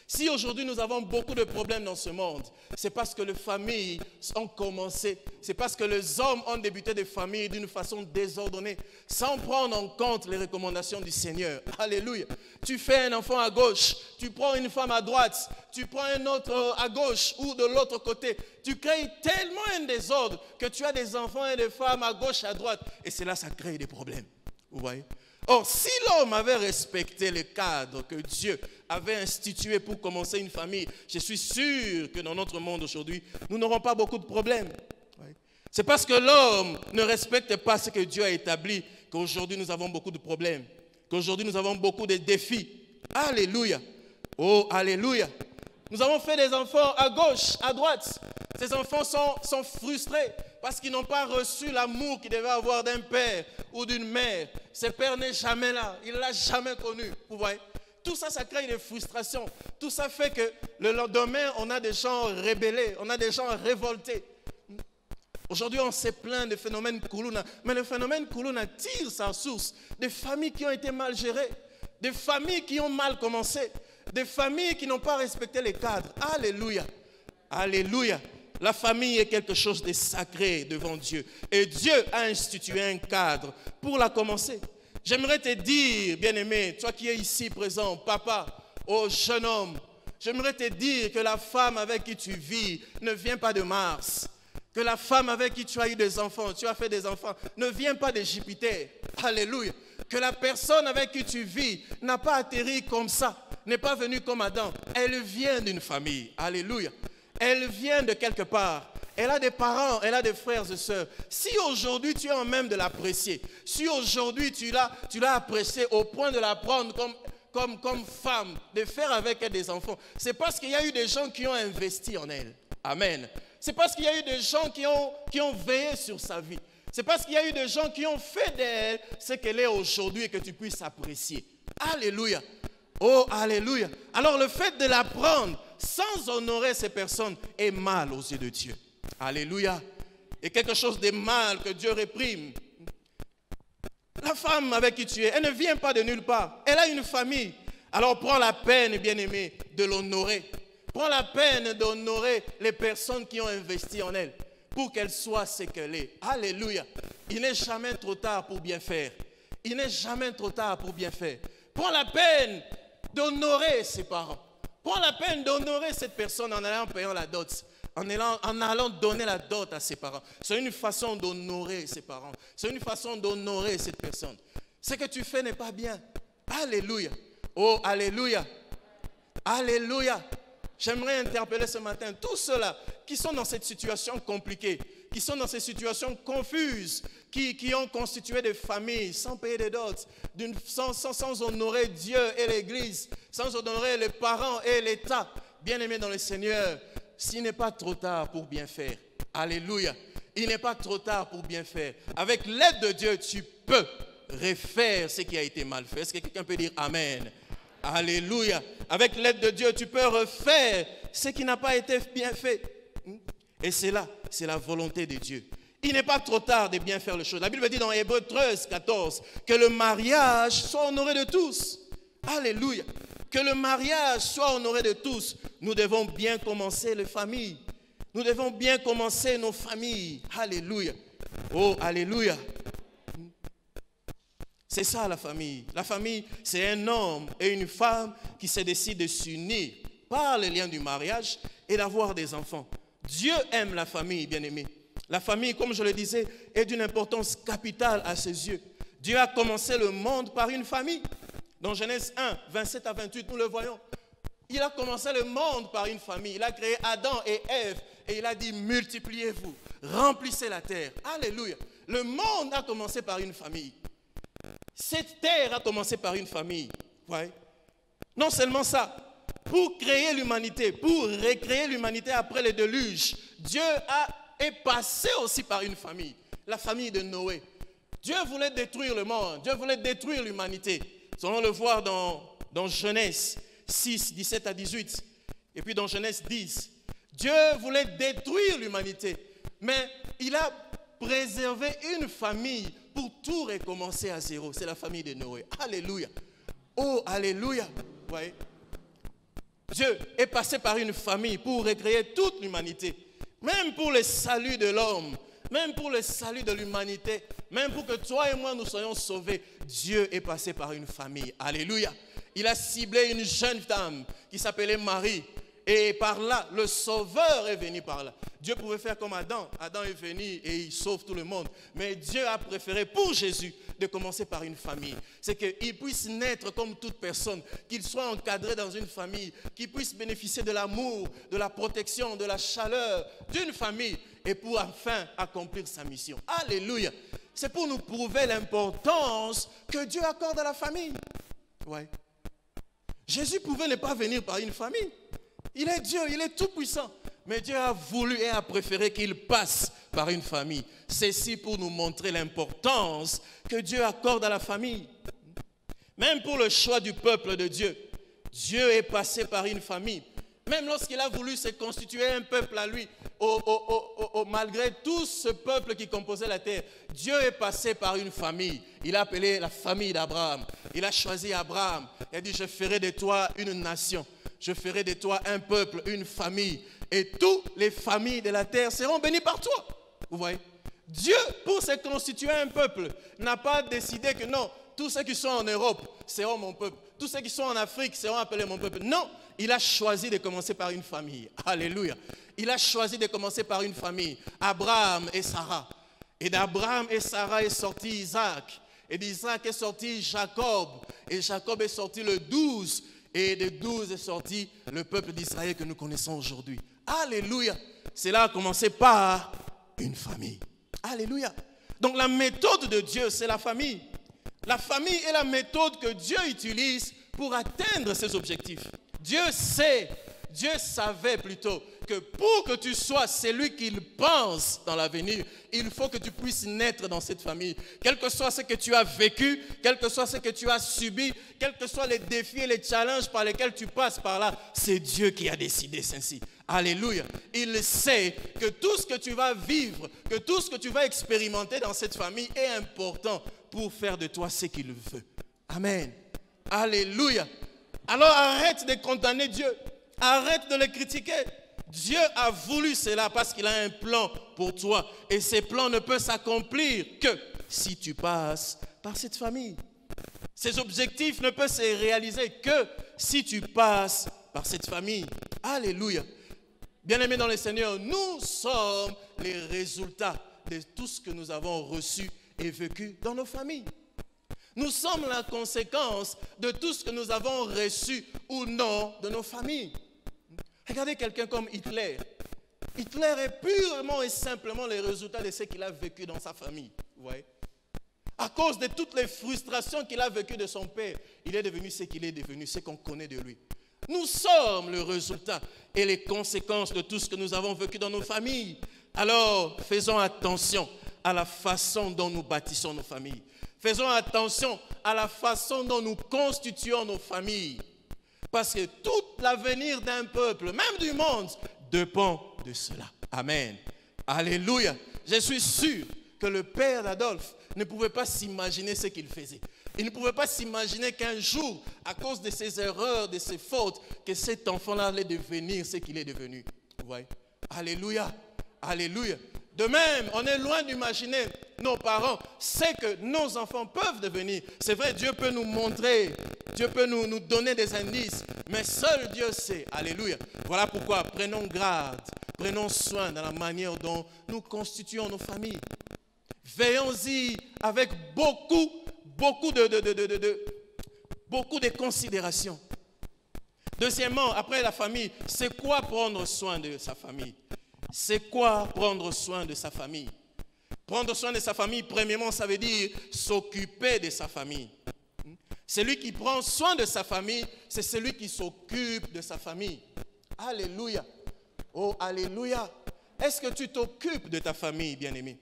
Si aujourd'hui nous avons beaucoup de problèmes dans ce monde, c'est parce que les familles ont commencé, c'est parce que les hommes ont débuté des familles d'une façon désordonnée, sans prendre en compte les recommandations du Seigneur. Alléluia. Tu fais un enfant à gauche, tu prends une femme à droite, tu prends un autre à gauche ou de l'autre côté. Tu crées tellement un désordre que tu as des enfants et des femmes à gauche, à droite. Et c'est là ça crée des problèmes. Vous voyez? Or, si l'homme avait respecté le cadre que Dieu avait institué pour commencer une famille, je suis sûr que dans notre monde aujourd'hui, nous n'aurons pas beaucoup de problèmes. C'est parce que l'homme ne respecte pas ce que Dieu a établi qu'aujourd'hui nous avons beaucoup de problèmes, qu'aujourd'hui nous avons beaucoup de défis. Alléluia. Oh, alléluia. Nous avons fait des enfants à gauche, à droite. Ces enfants sont frustrés parce qu'ils n'ont pas reçu l'amour qu'ils devaient avoir d'un père ou d'une mère. Ce père n'est jamais là. Il ne l'a jamais connu. Vous voyez? Tout ça, ça crée des frustrations. Tout ça fait que le lendemain, on a des gens rebellés, on a des gens révoltés. Aujourd'hui, on se plaint des phénomènes Kuluna. Mais le phénomène Kuluna tire sa source des familles qui ont été mal gérées, des familles qui ont mal commencé, des familles qui n'ont pas respecté les cadres. Alléluia. Alléluia. La famille est quelque chose de sacré devant Dieu. Et Dieu a institué un cadre pour la commencer. J'aimerais te dire, bien-aimé, toi qui es ici présent, papa, oh jeune homme, j'aimerais te dire que la femme avec qui tu vis ne vient pas de Mars. Que la femme avec qui tu as eu des enfants, tu as fait des enfants, ne vient pas de Jupiter. Alléluia. Que la personne avec qui tu vis n'a pas atterri comme ça, n'est pas venue comme Adam. Elle vient d'une famille. Alléluia. Elle vient de quelque part. Elle a des parents, elle a des frères et sœurs. Si aujourd'hui tu es en même de l'apprécier, si aujourd'hui tu l'as apprécié au point de la prendre comme femme, de faire avec elle des enfants, c'est parce qu'il y a eu des gens qui ont investi en elle. Amen. C'est parce qu'il y a eu des gens qui ont veillé sur sa vie. C'est parce qu'il y a eu des gens qui ont fait d'elle ce qu'elle est aujourd'hui et que tu puisses apprécier. Alléluia. Oh, alléluia. Alors le fait de la prendre sans honorer ces personnes est mal aux yeux de Dieu. Alléluia. Et quelque chose de mal que Dieu réprime. La femme avec qui tu es, elle ne vient pas de nulle part. Elle a une famille. Alors prends la peine, bien-aimé, de l'honorer. Prends la peine d'honorer les personnes qui ont investi en elle pour qu'elle soit ce qu'elle est. Alléluia. Il n'est jamais trop tard pour bien faire. Il n'est jamais trop tard pour bien faire. Prends la peine d'honorer ses parents. Prends la peine d'honorer cette personne en allant payer la dot. En allant donner la dot à ses parents. C'est une façon d'honorer ses parents. C'est une façon d'honorer cette personne. Ce que tu fais n'est pas bien. Alléluia. Oh, alléluia. Alléluia. J'aimerais interpeller ce matin tous ceux-là qui sont dans cette situation compliquée, qui sont dans ces situations confuses, qui ont constitué des familles sans payer des dots, sans honorer Dieu et l'Église, sans honorer les parents et l'État. Bien-aimés dans le Seigneur, s'il n'est pas trop tard pour bien faire, alléluia, il n'est pas trop tard pour bien faire. Avec l'aide de Dieu, tu peux refaire ce qui a été mal fait. Est-ce que quelqu'un peut dire Amen? Alléluia. Avec l'aide de Dieu, tu peux refaire ce qui n'a pas été bien fait. Et c'est là, c'est la volonté de Dieu. Il n'est pas trop tard de bien faire les choses. La Bible dit dans Hébreux 13, 14, que le mariage soit honoré de tous. Alléluia. Que le mariage soit honoré de tous. Nous devons bien commencer les familles. Nous devons bien commencer nos familles. Alléluia. Oh, alléluia. C'est ça la famille. La famille, c'est un homme et une femme qui se décident de s'unir par le lien du mariage et d'avoir des enfants. Dieu aime la famille, bien-aimé. La famille, comme je le disais, est d'une importance capitale à ses yeux. Dieu a commencé le monde par une famille. Dans Genèse 1, 27 à 28, nous le voyons. Il a commencé le monde par une famille. Il a créé Adam et Ève et il a dit multipliez-vous, remplissez la terre. Alléluia. Le monde a commencé par une famille. Cette terre a commencé par une famille. Ouais. Non seulement ça, pour créer l'humanité, pour recréer l'humanité après le déluge, Dieu est passé aussi par une famille, la famille de Noé. Dieu voulait détruire le monde, Dieu voulait détruire l'humanité. Nous allons le voir dans Genèse 6, 17 à 18, et puis dans Genèse 10. Dieu voulait détruire l'humanité, mais il a préservé une famille pour tout recommencer à zéro. C'est la famille de Noé. Alléluia. Oh, alléluia. Ouais. Dieu est passé par une famille pour recréer toute l'humanité. Même pour le salut de l'homme, même pour le salut de l'humanité, même pour que toi et moi nous soyons sauvés, Dieu est passé par une famille. Alléluia. Il a ciblé une jeune femme qui s'appelait Marie. Et par là, le Sauveur est venu par là. Dieu pouvait faire comme Adam. Adam est venu et il sauve tout le monde. Mais Dieu a préféré pour Jésus de commencer par une famille. C'est qu'il puisse naître comme toute personne, qu'il soit encadré dans une famille, qu'il puisse bénéficier de l'amour, de la protection, de la chaleur d'une famille et pour enfin accomplir sa mission. Alléluia. C'est pour nous prouver l'importance que Dieu accorde à la famille. Ouais. Jésus pouvait ne pas venir par une famille. Il est Dieu, il est tout puissant. Mais Dieu a voulu et a préféré qu'il passe par une famille. Ceci pour nous montrer l'importance que Dieu accorde à la famille. Même pour le choix du peuple de Dieu, Dieu est passé par une famille. Même lorsqu'il a voulu se constituer un peuple à lui, malgré tout ce peuple qui composait la terre, Dieu est passé par une famille. Il a appelé la famille d'Abraham. Il a choisi Abraham. Il a dit, je ferai de toi une nation. je ferai de toi un peuple, une famille, et toutes les familles de la terre seront bénies par toi. Vous voyez? Dieu, pour se constituer un peuple, n'a pas décidé que non, tous ceux qui sont en Europe seront mon peuple. Tous ceux qui sont en Afrique seront appelés mon peuple. Non, il a choisi de commencer par une famille. Alléluia. Il a choisi de commencer par une famille. Abraham et Sarah. Et d'Abraham et Sarah est sorti Isaac. Et d'Isaac est sorti Jacob. Et Jacob est sorti le 12. Et de 12 est sorti le peuple d'Israël que nous connaissons aujourd'hui. Alléluia. Cela a commencé par une famille. Alléluia. Donc la méthode de Dieu, c'est la famille. La famille est la méthode que Dieu utilise pour atteindre ses objectifs. Dieu savait plutôt que pour que tu sois celui qu'il pense dans l'avenir, il faut que tu puisses naître dans cette famille. Quel que soit ce que tu as vécu, quel que soit ce que tu as subi, quels que soient les défis et les challenges par lesquels tu passes par là, c'est Dieu qui a décidé ceci. Alléluia. Il sait que tout ce que tu vas vivre, que tout ce que tu vas expérimenter dans cette famille est important pour faire de toi ce qu'il veut. Amen. Alléluia. Alors arrête de condamner Dieu. Arrête de le critiquer. Dieu a voulu cela parce qu'il a un plan pour toi. Et ces plans ne peuvent s'accomplir que si tu passes par cette famille. Ces objectifs ne peuvent se réaliser que si tu passes par cette famille. Alléluia. Bien-aimés dans le Seigneur, nous sommes les résultats de tout ce que nous avons reçu et vécu dans nos familles. Nous sommes la conséquence de tout ce que nous avons reçu ou non de nos familles. Regardez quelqu'un comme Hitler. Hitler est purement et simplement le résultat de ce qu'il a vécu dans sa famille. Vous voyez? À cause de toutes les frustrations qu'il a vécues de son père, il est devenu ce qu'il est devenu, ce qu'on connaît de lui. Nous sommes le résultat et les conséquences de tout ce que nous avons vécu dans nos familles. Alors, faisons attention à la façon dont nous bâtissons nos familles. Faisons attention à la façon dont nous constituons nos familles. Parce que tout l'avenir d'un peuple, même du monde, dépend de cela. Amen. Alléluia. Je suis sûr que le père d'Adolphe ne pouvait pas s'imaginer ce qu'il faisait. Il ne pouvait pas s'imaginer qu'un jour, à cause de ses erreurs, de ses fautes, que cet enfant-là allait devenir ce qu'il est devenu. Vous voyez? Alléluia. Alléluia. De même, on est loin d'imaginer nos parents, ce que nos enfants peuvent devenir. C'est vrai, Dieu peut nous montrer, Dieu peut nous donner des indices, mais seul Dieu sait. Alléluia. Voilà pourquoi prenons garde, prenons soin dans la manière dont nous constituons nos familles. Veillons-y avec beaucoup de considération. Deuxièmement, après la famille, c'est quoi prendre soin de sa famille? C'est quoi prendre soin de sa famille? Prendre soin de sa famille, premièrement, ça veut dire s'occuper de sa famille. Celui qui prend soin de sa famille, c'est celui qui s'occupe de sa famille. Alléluia. Oh, alléluia. Est-ce que tu t'occupes de ta famille, bien-aimé?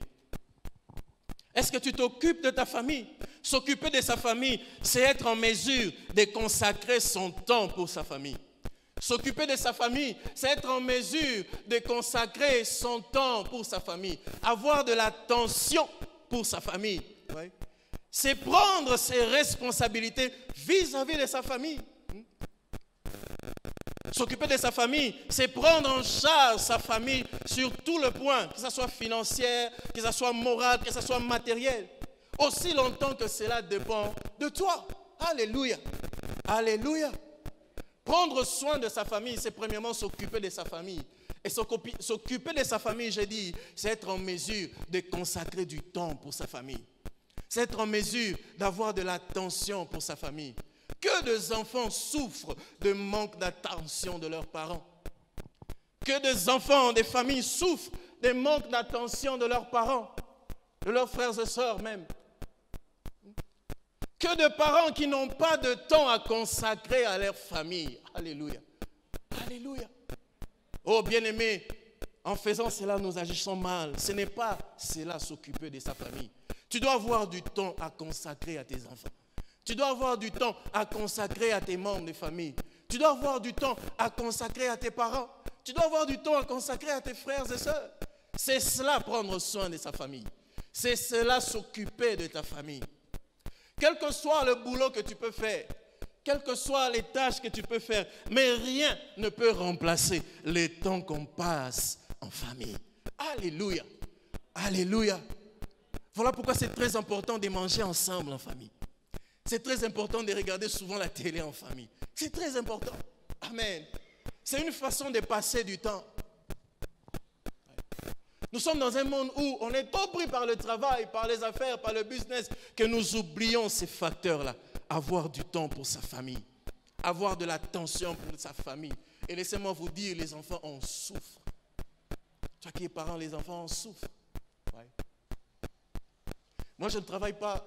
Est-ce que tu t'occupes de ta famille? S'occuper de sa famille, c'est être en mesure de consacrer son temps pour sa famille. S'occuper de sa famille, c'est être en mesure de consacrer son temps pour sa famille. Avoir de l'attention pour sa famille. Ouais. C'est prendre ses responsabilités vis-à-vis de sa famille. S'occuper de sa famille, c'est prendre en charge sa famille sur tout le point, que ce soit financier, que ce soit moral, que ce soit matériel. Aussi longtemps que cela dépend de toi. Alléluia. Alléluia. Prendre soin de sa famille, c'est premièrement s'occuper de sa famille. Et s'occuper de sa famille, j'ai dit, c'est être en mesure de consacrer du temps pour sa famille. C'est être en mesure d'avoir de l'attention pour sa famille. Que des enfants souffrent de manque d'attention de leurs parents. Que des enfants, des familles souffrent de manque d'attention de leurs parents, de leurs frères et sœurs même. Que de parents qui n'ont pas de temps à consacrer à leur famille. Alléluia. Alléluia. Oh bien-aimé, en faisant cela, nous agissons mal. Ce n'est pas cela, s'occuper de sa famille. Tu dois avoir du temps à consacrer à tes enfants. Tu dois avoir du temps à consacrer à tes membres de famille. Tu dois avoir du temps à consacrer à tes parents. Tu dois avoir du temps à consacrer à tes frères et sœurs. C'est cela, prendre soin de sa famille. C'est cela, s'occuper de ta famille. Quel que soit le boulot que tu peux faire, Quelles que soient les tâches que tu peux faire, mais rien ne peut remplacer les temps qu'on passe en famille. Alléluia. Alléluia. Voilà pourquoi c'est très important de manger ensemble en famille. C'est très important de regarder souvent la télé en famille. C'est très important. Amen. C'est une façon de passer du temps. Nous sommes dans un monde où on est trop pris par le travail, par les affaires, par le business, que nous oublions ces facteurs-là. Avoir du temps pour sa famille. Avoir de l'attention pour sa famille. Et laissez-moi vous dire, les enfants en souffrent. Toi qui es parent, les enfants en souffrent. Ouais. Moi, je ne travaille pas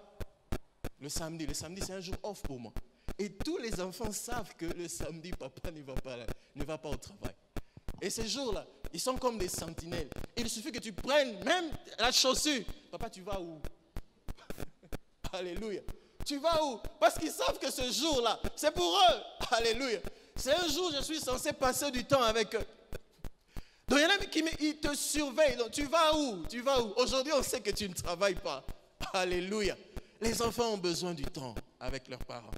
le samedi. Le samedi, c'est un jour off pour moi. Et tous les enfants savent que le samedi, papa ne va pas au travail. Et ces jours-là, ils sont comme des sentinelles. Il suffit que tu prennes même la chaussure. Papa, tu vas où? Alléluia. Tu vas où? Parce qu'ils savent que ce jour-là, c'est pour eux. Alléluia. C'est un jour où je suis censé passer du temps avec eux. Donc il y en a qui te surveillent. Donc, tu vas où? Tu vas où? Aujourd'hui, on sait que tu ne travailles pas. Alléluia. Les enfants ont besoin du temps avec leurs parents.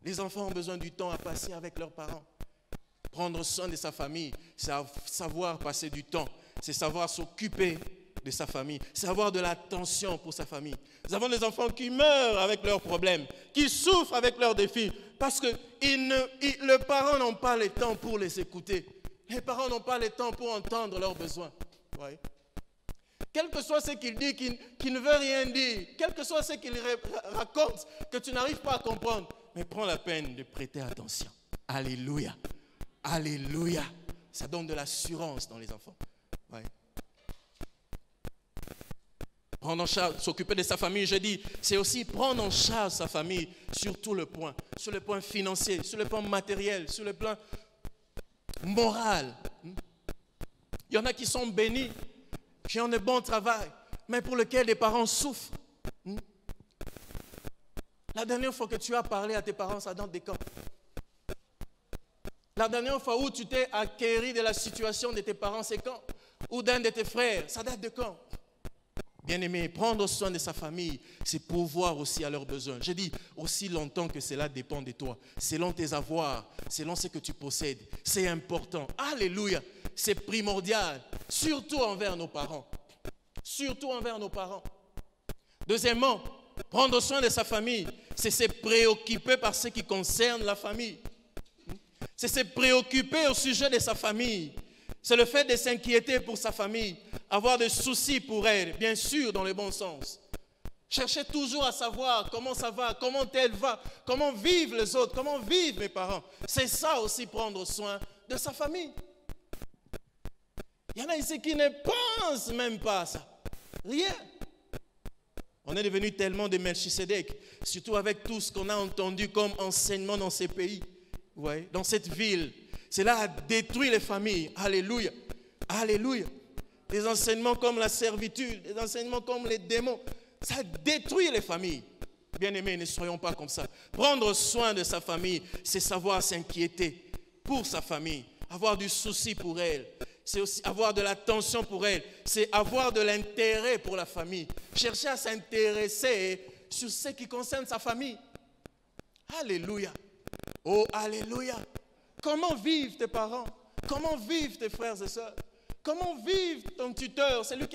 Les enfants ont besoin du temps à passer avec leurs parents. Prendre soin de sa famille, c'est savoir passer du temps. C'est savoir s'occuper de sa famille. C'est avoir de l'attention pour sa famille. Nous avons des enfants qui meurent avec leurs problèmes, qui souffrent avec leurs défis, parce que les parents n'ont pas le temps pour les écouter. Les parents n'ont pas le temps pour entendre leurs besoins. Ouais. Quel que soit ce qu'il dit, qui ne veut rien dire, quel que soit ce qu'il raconte, que tu n'arrives pas à comprendre, mais prends la peine de prêter attention. Alléluia. Alléluia. Ça donne de l'assurance dans les enfants. Ouais. Prendre en charge, s'occuper de sa famille, je dis, c'est aussi prendre en charge sa famille sur tout le point. Sur le point financier, sur le plan matériel, sur le plan moral. Il y en a qui sont bénis, qui ont de bons travail, mais pour lesquels les parents souffrent. La dernière fois que tu as parlé à tes parents, ça date de quand? La dernière fois où tu t'es acquéri de la situation de tes parents, c'est quand? Ou d'un de tes frères, ça date de quand? Bien-aimé, prendre soin de sa famille, c'est pourvoir aussi à leurs besoins. Je dis aussi longtemps que cela dépend de toi, selon tes avoirs, selon ce que tu possèdes. C'est important. Alléluia. C'est primordial, surtout envers nos parents. Surtout envers nos parents. Deuxièmement, prendre soin de sa famille, c'est se préoccuper par ce qui concerne la famille. C'est se préoccuper au sujet de sa famille. C'est le fait de s'inquiéter pour sa famille, avoir des soucis pour elle, bien sûr, dans le bon sens. Chercher toujours à savoir comment ça va, comment elle va, comment vivent les autres, comment vivent mes parents. C'est ça aussi, prendre soin de sa famille. Il y en a ici qui ne pensent même pas à ça. Rien. On est devenu tellement de Melchisedec, surtout avec tout ce qu'on a entendu comme enseignement dans ces pays, ouais, dans cette ville. Cela a détruit les familles. Alléluia. Alléluia. Des enseignements comme la servitude, des enseignements comme les démons, ça détruit les familles. Bien-aimés, ne soyons pas comme ça. Prendre soin de sa famille, c'est savoir s'inquiéter pour sa famille, avoir du souci pour elle. C'est aussi avoir de l'attention pour elle. C'est avoir de l'intérêt pour la famille. Chercher à s'intéresser sur ce qui concerne sa famille. Alléluia. Oh, alléluia. Comment vivent tes parents? Comment vivent tes frères et sœurs? Comment vivent ton tuteur, celui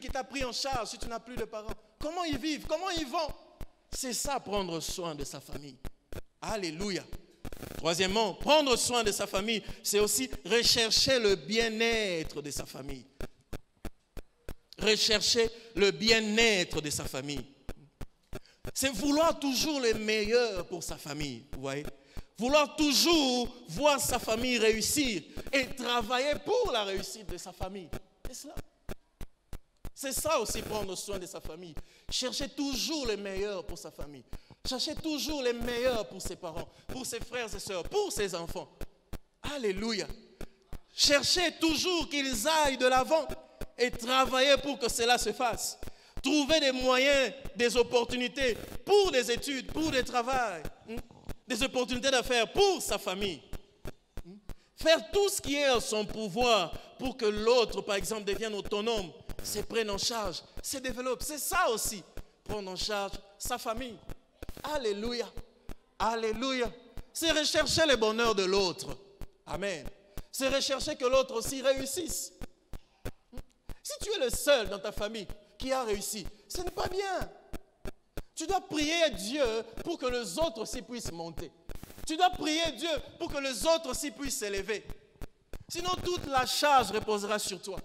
qui t'a pris en charge si tu n'as plus de parents? Comment ils vivent? Comment ils vont? C'est ça, prendre soin de sa famille. Alléluia. Troisièmement, prendre soin de sa famille, c'est aussi rechercher le bien-être de sa famille. Rechercher le bien-être de sa famille. C'est vouloir toujours le meilleur pour sa famille, vous voyez? Vouloir toujours voir sa famille réussir et travailler pour la réussite de sa famille. C'est cela. C'est ça aussi, prendre soin de sa famille. Chercher toujours le meilleur pour sa famille. Chercher toujours le meilleur pour ses parents, pour ses frères et sœurs, pour ses enfants. Alléluia. Chercher toujours qu'ils aillent de l'avant et travailler pour que cela se fasse. Trouver des moyens, des opportunités pour des études, pour des travails. Des opportunités d'affaires pour sa famille. Faire tout ce qui est en son pouvoir pour que l'autre, par exemple, devienne autonome, se prenne en charge, se développe. C'est ça aussi, prendre en charge sa famille. Alléluia. Alléluia. c'est rechercher le bonheur de l'autre. Amen. C'est rechercher que l'autre aussi réussisse. Si tu es le seul dans ta famille qui a réussi, ce n'est pas bien. Tu dois prier Dieu pour que les autres aussi puissent monter. Tu dois prier Dieu pour que les autres aussi puissent s'élever. Sinon, toute la charge reposera sur toi.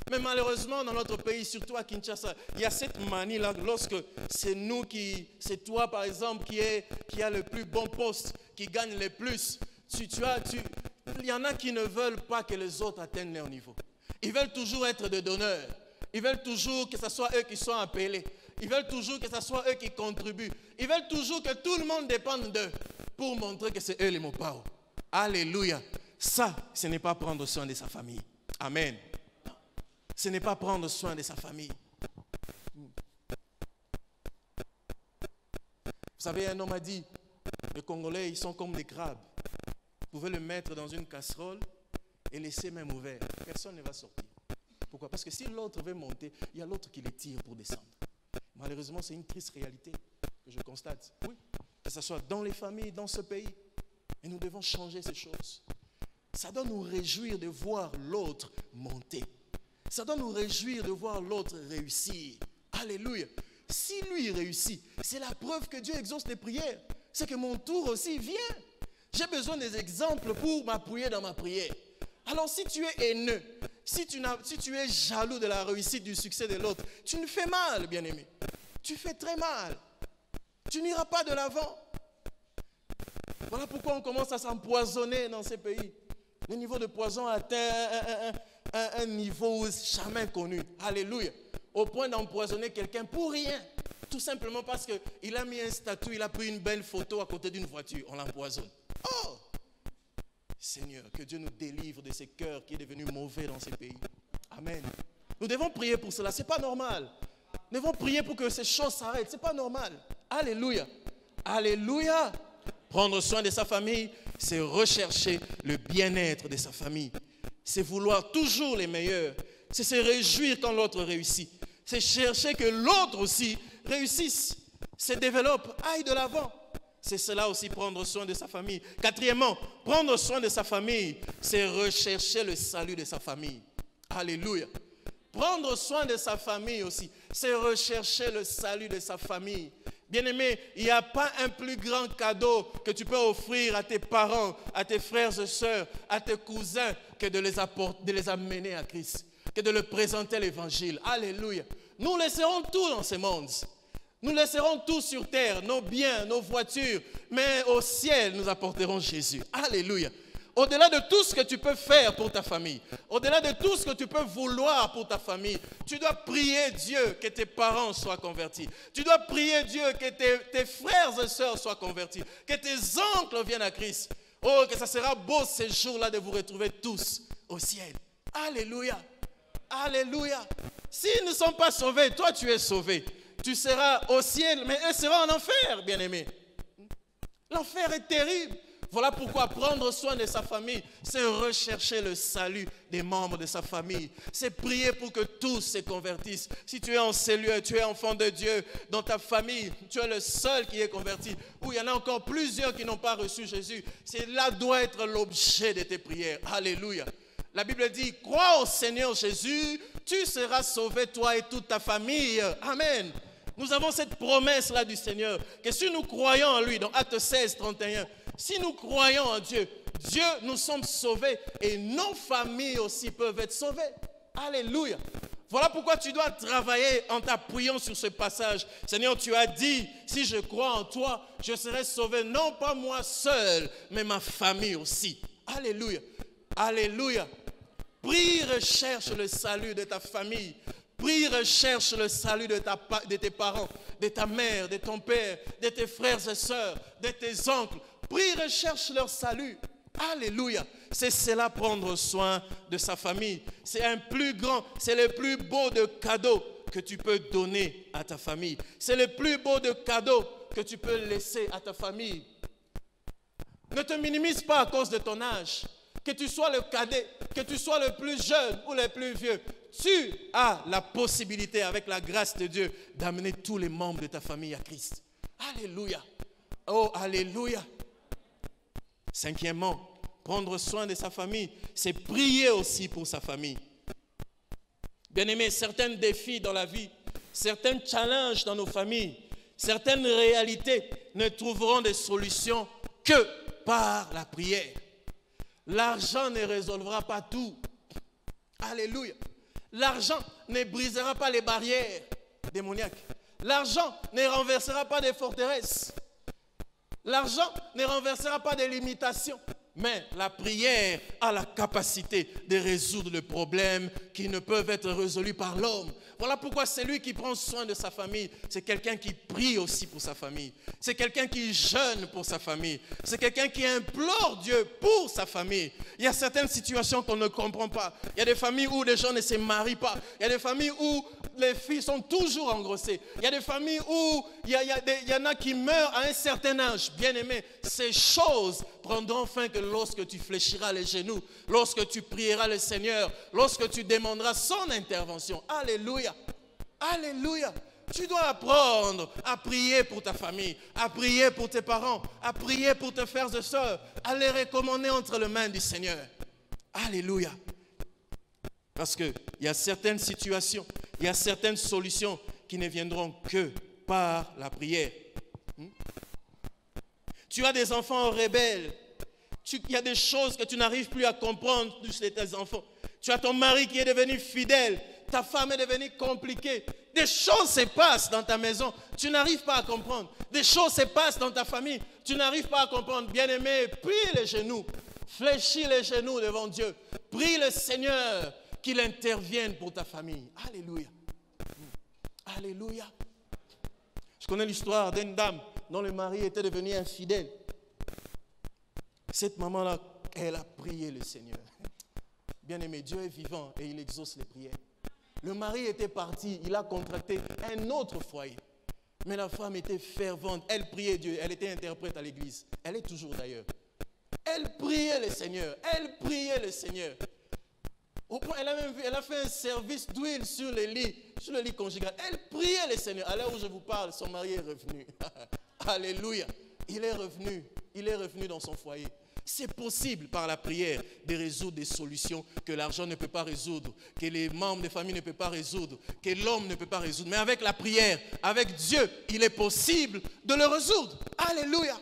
Mais malheureusement, dans notre pays, surtout à Kinshasa, il y a cette manie-là, lorsque c'est toi par exemple qui a le plus bon poste, qui gagne le plus. Il y en a qui ne veulent pas que les autres atteignent leur niveau. Ils veulent toujours être des donneurs. Ils veulent toujours que ce soit eux qui soient appelés. Ils veulent toujours que ce soit eux qui contribuent. Ils veulent toujours que tout le monde dépende d'eux pour montrer que c'est eux les mots-paroles. Alléluia. Ça, ce n'est pas prendre soin de sa famille. Amen. Ce n'est pas prendre soin de sa famille. Vous savez, un homme a dit, les Congolais, ils sont comme des crabes. Vous pouvez le mettre dans une casserole et laisser même ouvert. Personne ne va sortir. Pourquoi? Parce que si l'autre veut monter, il y a l'autre qui les tire pour descendre. Malheureusement, c'est une triste réalité que je constate. Oui, que ce soit dans les familles, dans ce pays. Et nous devons changer ces choses. Ça doit nous réjouir de voir l'autre monter. Ça doit nous réjouir de voir l'autre réussir. Alléluia. Si lui réussit, c'est la preuve que Dieu exauce les prières. C'est que mon tour aussi vient. J'ai besoin des exemples pour m'appuyer dans ma prière. Alors si tu es haineux, si tu es jaloux de la réussite, du succès de l'autre, tu nous fais mal, bien-aimé. Tu fais très mal. Tu n'iras pas de l'avant. Voilà pourquoi on commence à s'empoisonner dans ces pays. Le niveau de poison atteint un niveau jamais connu. Alléluia. Au point d'empoisonner quelqu'un pour rien. Tout simplement parce qu'il a mis un statut, il a pris une belle photo à côté d'une voiture. On l'empoisonne. Oh! Seigneur, que Dieu nous délivre de ces cœurs qui est devenu mauvais dans ces pays. Amen. Nous devons prier pour cela. Ce n'est pas normal. Nous devons prier pour que ces choses s'arrêtent. Ce n'est pas normal. Alléluia. Alléluia. Prendre soin de sa famille, c'est rechercher le bien-être de sa famille. C'est vouloir toujours les meilleurs. C'est se réjouir quand l'autre réussit. C'est chercher que l'autre aussi réussisse, se développe, aille de l'avant. C'est cela aussi, prendre soin de sa famille. Quatrièmement, prendre soin de sa famille, c'est rechercher le salut de sa famille. Alléluia. Prendre soin de sa famille aussi, c'est rechercher le salut de sa famille. Bien-aimé, il n'y a pas un plus grand cadeau que tu peux offrir à tes parents, à tes frères et sœurs, à tes cousins, que de les amener à Christ, que de leur présenter l'évangile. Alléluia. Nous laisserons tout dans ce monde. Nous laisserons tout sur terre, nos biens, nos voitures, mais au ciel, nous apporterons Jésus. Alléluia. Au-delà de tout ce que tu peux faire pour ta famille, au-delà de tout ce que tu peux vouloir pour ta famille, tu dois prier Dieu que tes parents soient convertis. Tu dois prier Dieu que tes frères et sœurs soient convertis, que tes oncles viennent à Christ. Oh, que ça sera beau ces jours-là de vous retrouver tous au ciel. Alléluia. Alléluia. S'ils ne sont pas sauvés, toi tu es sauvé. Tu seras au ciel, mais eux seront en enfer, bien-aimés. L'enfer est terrible. Voilà pourquoi prendre soin de sa famille, c'est rechercher le salut des membres de sa famille. C'est prier pour que tous se convertissent. Si tu es en cellule, tu es enfant de Dieu, dans ta famille, tu es le seul qui est converti, ou il y en a encore plusieurs qui n'ont pas reçu Jésus, cela doit être l'objet de tes prières. Alléluia. La Bible dit, crois au Seigneur Jésus, tu seras sauvé, toi et toute ta famille. Amen. Nous avons cette promesse-là du Seigneur, que si nous croyons en lui, dans Actes 16, 31, si nous croyons en Dieu, Dieu, nous sommes sauvés et nos familles aussi peuvent être sauvées. Alléluia. Voilà pourquoi tu dois travailler en t'appuyant sur ce passage. Seigneur, tu as dit, si je crois en toi, je serai sauvé, non pas moi seul, mais ma famille aussi. Alléluia. Alléluia. Prie, recherche le salut de ta famille. Prie, recherche le salut de tes parents, de ta mère, de ton père, de tes frères et sœurs, de tes oncles. Prie, recherche leur salut. Alléluia. C'est cela, prendre soin de sa famille. C'est le plus beau de cadeaux que tu peux donner à ta famille. C'est le plus beau de cadeaux que tu peux laisser à ta famille. Ne te minimise pas à cause de ton âge. Que tu sois le cadet, que tu sois le plus jeune ou le plus vieux, tu as la possibilité, avec la grâce de Dieu, d'amener tous les membres de ta famille à Christ. Alléluia. Oh, alléluia. Cinquièmement, prendre soin de sa famille, c'est prier aussi pour sa famille. Bien-aimés, certains défis dans la vie, certains challenges dans nos familles, certaines réalités ne trouveront de solution que par la prière. L'argent ne résolvera pas tout. Alléluia. L'argent ne brisera pas les barrières démoniaques. L'argent ne renversera pas des forteresses. L'argent ne renversera pas des limitations. Mais la prière a la capacité de résoudre les problèmes qui ne peuvent être résolus par l'homme. Voilà pourquoi celui qui prend soin de sa famille, c'est quelqu'un qui prie aussi pour sa famille. C'est quelqu'un qui jeûne pour sa famille. C'est quelqu'un qui implore Dieu pour sa famille. Il y a certaines situations qu'on ne comprend pas. Il y a des familles où les gens ne se marient pas. Il y a des familles où les filles sont toujours engrossées. Il y a des familles où il y en a qui meurent à un certain âge. Bien aimé, ces choses prendront fin que lorsque tu fléchiras les genoux, lorsque tu prieras le Seigneur, lorsque tu demanderas son intervention. Alléluia. Alléluia. Tu dois apprendre à prier pour ta famille, à prier pour tes parents, à prier pour tes frères et sœurs, à les recommander entre les mains du Seigneur. Alléluia. Parce qu'il y a certaines situations, il y a certaines solutions qui ne viendront que par la prière. Tu as des enfants rebelles. Il y a des choses que tu n'arrives plus à comprendre de tes enfants. Tu as ton mari qui est devenu fidèle. Ta femme est devenue compliquée. Des choses se passent dans ta maison. Tu n'arrives pas à comprendre. Des choses se passent dans ta famille. Tu n'arrives pas à comprendre. Bien-aimé, plie les genoux. Fléchis les genoux devant Dieu. Prie le Seigneur qu'il intervienne pour ta famille. Alléluia. Alléluia. Je connais l'histoire d'une dame dont le mari était devenu infidèle. Cette maman-là, elle a prié le Seigneur. Bien-aimé, Dieu est vivant et il exauce les prières. Le mari était parti, il a contracté un autre foyer. Mais la femme était fervente, elle priait Dieu, elle était interprète à l'église. Elle est toujours d'ailleurs. Elle priait le Seigneur, elle priait le Seigneur. Au point, elle a fait un service d'huile sur le lit conjugal. Elle priait le Seigneur. À l'heure où je vous parle, son mari est revenu. Alléluia. Il est revenu dans son foyer. C'est possible par la prière de résoudre des solutions que l'argent ne peut pas résoudre, que les membres de famille ne peuvent pas résoudre, que l'homme ne peut pas résoudre. Mais avec la prière, avec Dieu, il est possible de le résoudre. Alléluia.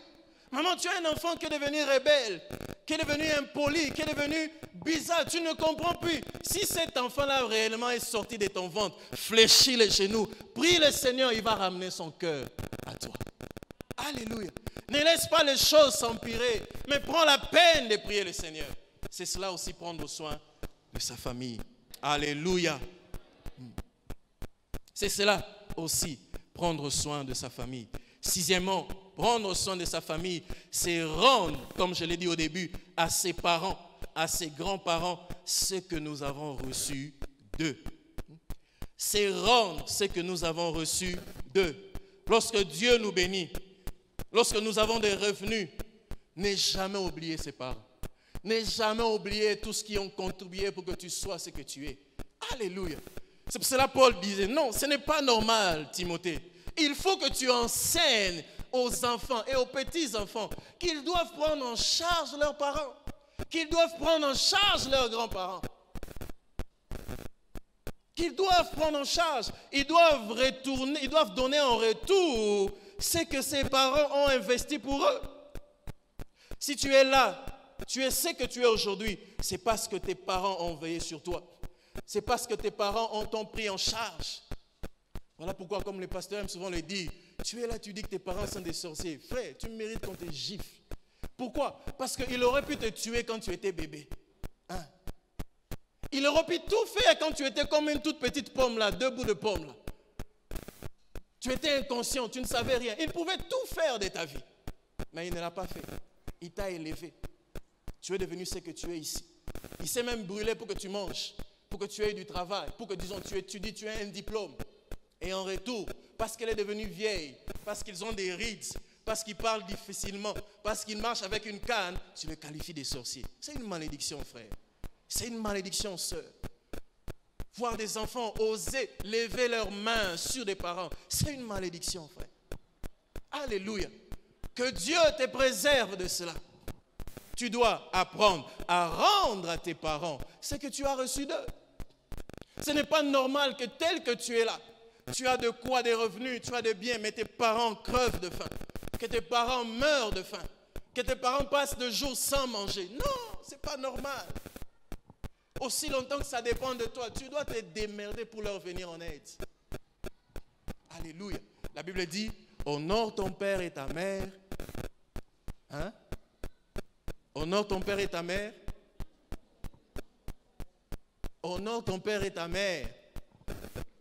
Maman, tu as un enfant qui est devenu rebelle, qui est devenu impoli, qui est devenu bizarre. Tu ne comprends plus. Si cet enfant-là réellement est sorti de ton ventre, fléchis les genoux, prie le Seigneur, il va ramener son cœur à toi. Alléluia. Ne laisse pas les choses s'empirer, mais prends la peine de prier le Seigneur. C'est cela aussi, prendre soin de sa famille. Alléluia. C'est cela aussi, prendre soin de sa famille. Sixièmement, prendre soin de sa famille, c'est rendre, comme je l'ai dit au début, à ses parents, à ses grands-parents, ce que nous avons reçu d'eux. C'est rendre ce que nous avons reçu d'eux. Lorsque Dieu nous bénit, lorsque nous avons des revenus, n'aie jamais oublié ses parents. N'aie jamais oublié tout ce qui ont contribué pour que tu sois ce que tu es. Alléluia. C'est pour cela que Paul disait, non, ce n'est pas normal, Timothée. Il faut que tu enseignes aux enfants et aux petits-enfants qu'ils doivent prendre en charge leurs parents, qu'ils doivent prendre en charge leurs grands-parents, qu'ils doivent prendre en charge, ils doivent retourner, ils doivent donner en retour ce que ses parents ont investi pour eux. Si tu es là, tu es ce que tu es aujourd'hui, c'est parce que tes parents ont veillé sur toi. C'est parce que tes parents t'ont pris en charge. Voilà pourquoi, comme le pasteur aime souvent le dire, tu es là, tu dis que tes parents sont des sorciers. Frère, tu mérites qu'on te gifle. Pourquoi? Parce qu'il aurait pu te tuer quand tu étais bébé. Hein? Il aurait pu tout faire quand tu étais comme une toute petite pomme là, 2 bouts de pomme là. Tu étais inconscient, tu ne savais rien. Il pouvait tout faire de ta vie. Mais il ne l'a pas fait. Il t'a élevé. Tu es devenu ce que tu es ici. Il s'est même brûlé pour que tu manges, pour que tu aies du travail, pour que, disons, tu étudies, tu aies un diplôme. Et en retour, parce qu'elle est devenue vieille, parce qu'ils ont des rides, parce qu'ils parlent difficilement, parce qu'ils marchent avec une canne, tu les qualifies des sorciers. C'est une malédiction, frère. C'est une malédiction, sœur. Voir des enfants oser lever leurs mains sur des parents, c'est une malédiction, frère. Alléluia. Que Dieu te préserve de cela. Tu dois apprendre à rendre à tes parents ce que tu as reçu d'eux. Ce n'est pas normal que tel que tu es là, tu as de quoi, des revenus, tu as des biens, mais tes parents crevent de faim, que tes parents meurent de faim, que tes parents passent de jours sans manger. Non, ce n'est pas normal. Aussi longtemps que ça dépend de toi, tu dois te démerder pour leur venir en aide. Alléluia. La Bible dit, honore ton père et ta mère. Hein? Honore ton père et ta mère. Honore ton père et ta mère.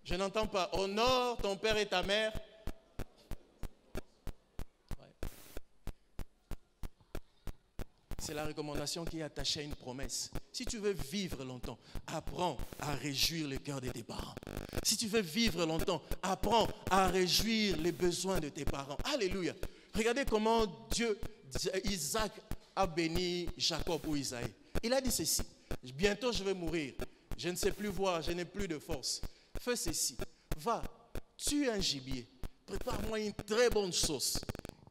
Je n'entends pas. Honore ton père et ta mère. Ouais. C'est la recommandation qui est attachée à une promesse. Si tu veux vivre longtemps, apprends à réjouir le cœur de tes parents. Si tu veux vivre longtemps, apprends à réjouir les besoins de tes parents. Alléluia. Regardez comment Isaac a béni Jacob ou Isaïe. Il a dit ceci. Bientôt je vais mourir. Je ne sais plus voir, je n'ai plus de force. Fais ceci. Va, tue un gibier. Prépare-moi une très bonne sauce.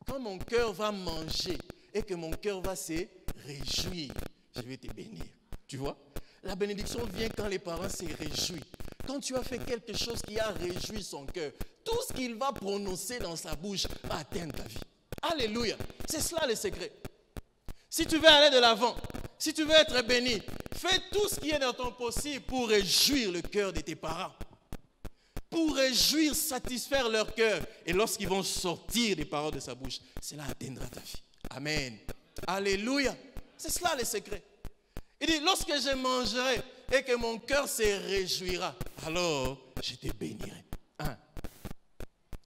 Quand mon cœur va manger et que mon cœur va se réjouir, je vais te bénir. Tu vois? La bénédiction vient quand les parents se réjouissent. Quand tu as fait quelque chose qui a réjoui son cœur, tout ce qu'il va prononcer dans sa bouche va atteindre ta vie. Alléluia. C'est cela le secret. Si tu veux aller de l'avant, si tu veux être béni, fais tout ce qui est dans ton possible pour réjouir le cœur de tes parents. Pour réjouir, satisfaire leur cœur. Et lorsqu'ils vont sortir des paroles de sa bouche, cela atteindra ta vie. Amen. Alléluia. C'est cela le secret. Il dit, lorsque je mangerai et que mon cœur se réjouira, alors je te bénirai.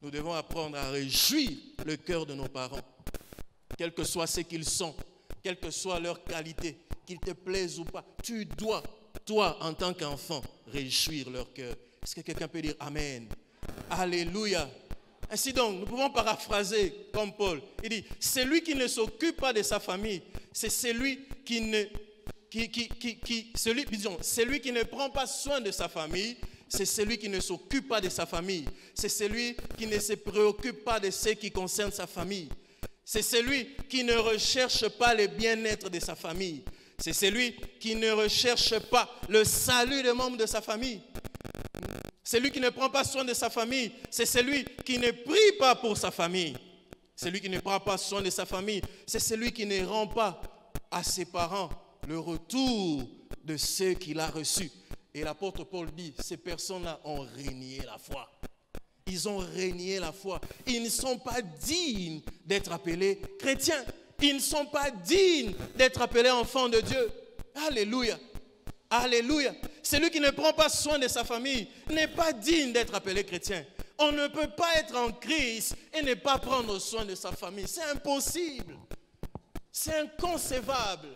Nous devons apprendre à réjouir le cœur de nos parents, quel que soit ce qu'ils sont, quelle que soit leur qualité, qu'ils te plaisent ou pas. Tu dois, toi, en tant qu'enfant, réjouir leur cœur. Est-ce que quelqu'un peut dire Amen? Alléluia. Ainsi donc, nous pouvons paraphraser comme Paul. Il dit, celui qui ne s'occupe pas de sa famille, c'est celui qui ne prend pas soin de sa famille, c'est celui qui ne s'occupe pas de sa famille. C'est celui qui ne se préoccupe pas de ce qui concerne sa famille. C'est celui qui ne recherche pas le bien-être de sa famille. C'est celui qui ne recherche pas le salut des membres de sa famille. Celui qui ne prend pas soin de sa famille, c'est celui qui ne prie pas pour sa famille. Celui qui ne prend pas soin de sa famille, c'est celui qui ne rend pas à ses parents le retour de ce qu'il a reçu. Et l'apôtre Paul dit, ces personnes-là ont renié la foi. Ils ont renié la foi. Ils ne sont pas dignes d'être appelés chrétiens. Ils ne sont pas dignes d'être appelés enfants de Dieu. Alléluia. Alléluia. Celui qui ne prend pas soin de sa famille n'est pas digne d'être appelé chrétien. On ne peut pas être en Christ et ne pas prendre soin de sa famille. C'est impossible. C'est inconcevable.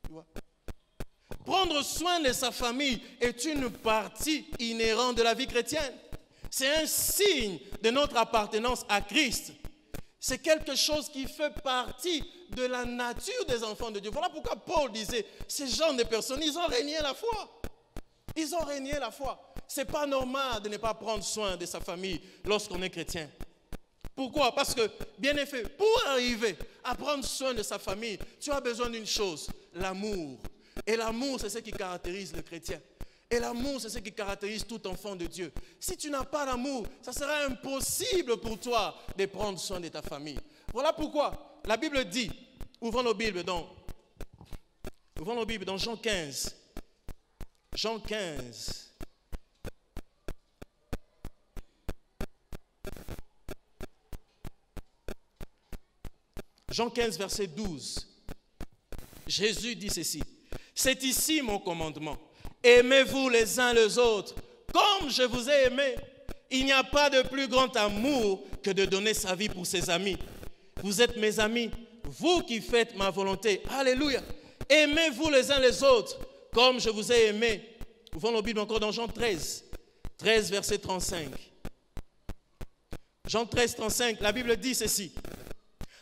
Tu vois? Prendre soin de sa famille est une partie inhérente de la vie chrétienne. C'est un signe de notre appartenance à Christ. C'est quelque chose qui fait partie de la nature des enfants de Dieu. Voilà pourquoi Paul disait, ces gens de personnes, ils ont renié la foi. Ils ont renié la foi. Ce n'est pas normal de ne pas prendre soin de sa famille lorsqu'on est chrétien. Pourquoi? Parce que, bien effet, pour arriver à prendre soin de sa famille, tu as besoin d'une chose, l'amour. Et l'amour, c'est ce qui caractérise le chrétien. Et l'amour, c'est ce qui caractérise tout enfant de Dieu. Si tu n'as pas d'amour, ça sera impossible pour toi de prendre soin de ta famille. Voilà pourquoi la Bible dit, ouvrons nos Bibles dans Jean 15. Jean 15. Jean 15, verset 12. Jésus dit ceci. C'est ici mon commandement. Aimez-vous les uns les autres comme je vous ai aimé. Il n'y a pas de plus grand amour que de donner sa vie pour ses amis. Vous êtes mes amis, vous qui faites ma volonté. Alléluia. Aimez-vous les uns les autres comme je vous ai aimé. Ouvrons nos Bibles encore dans Jean 13. 13, verset 35. Jean 13, 35, la Bible dit ceci.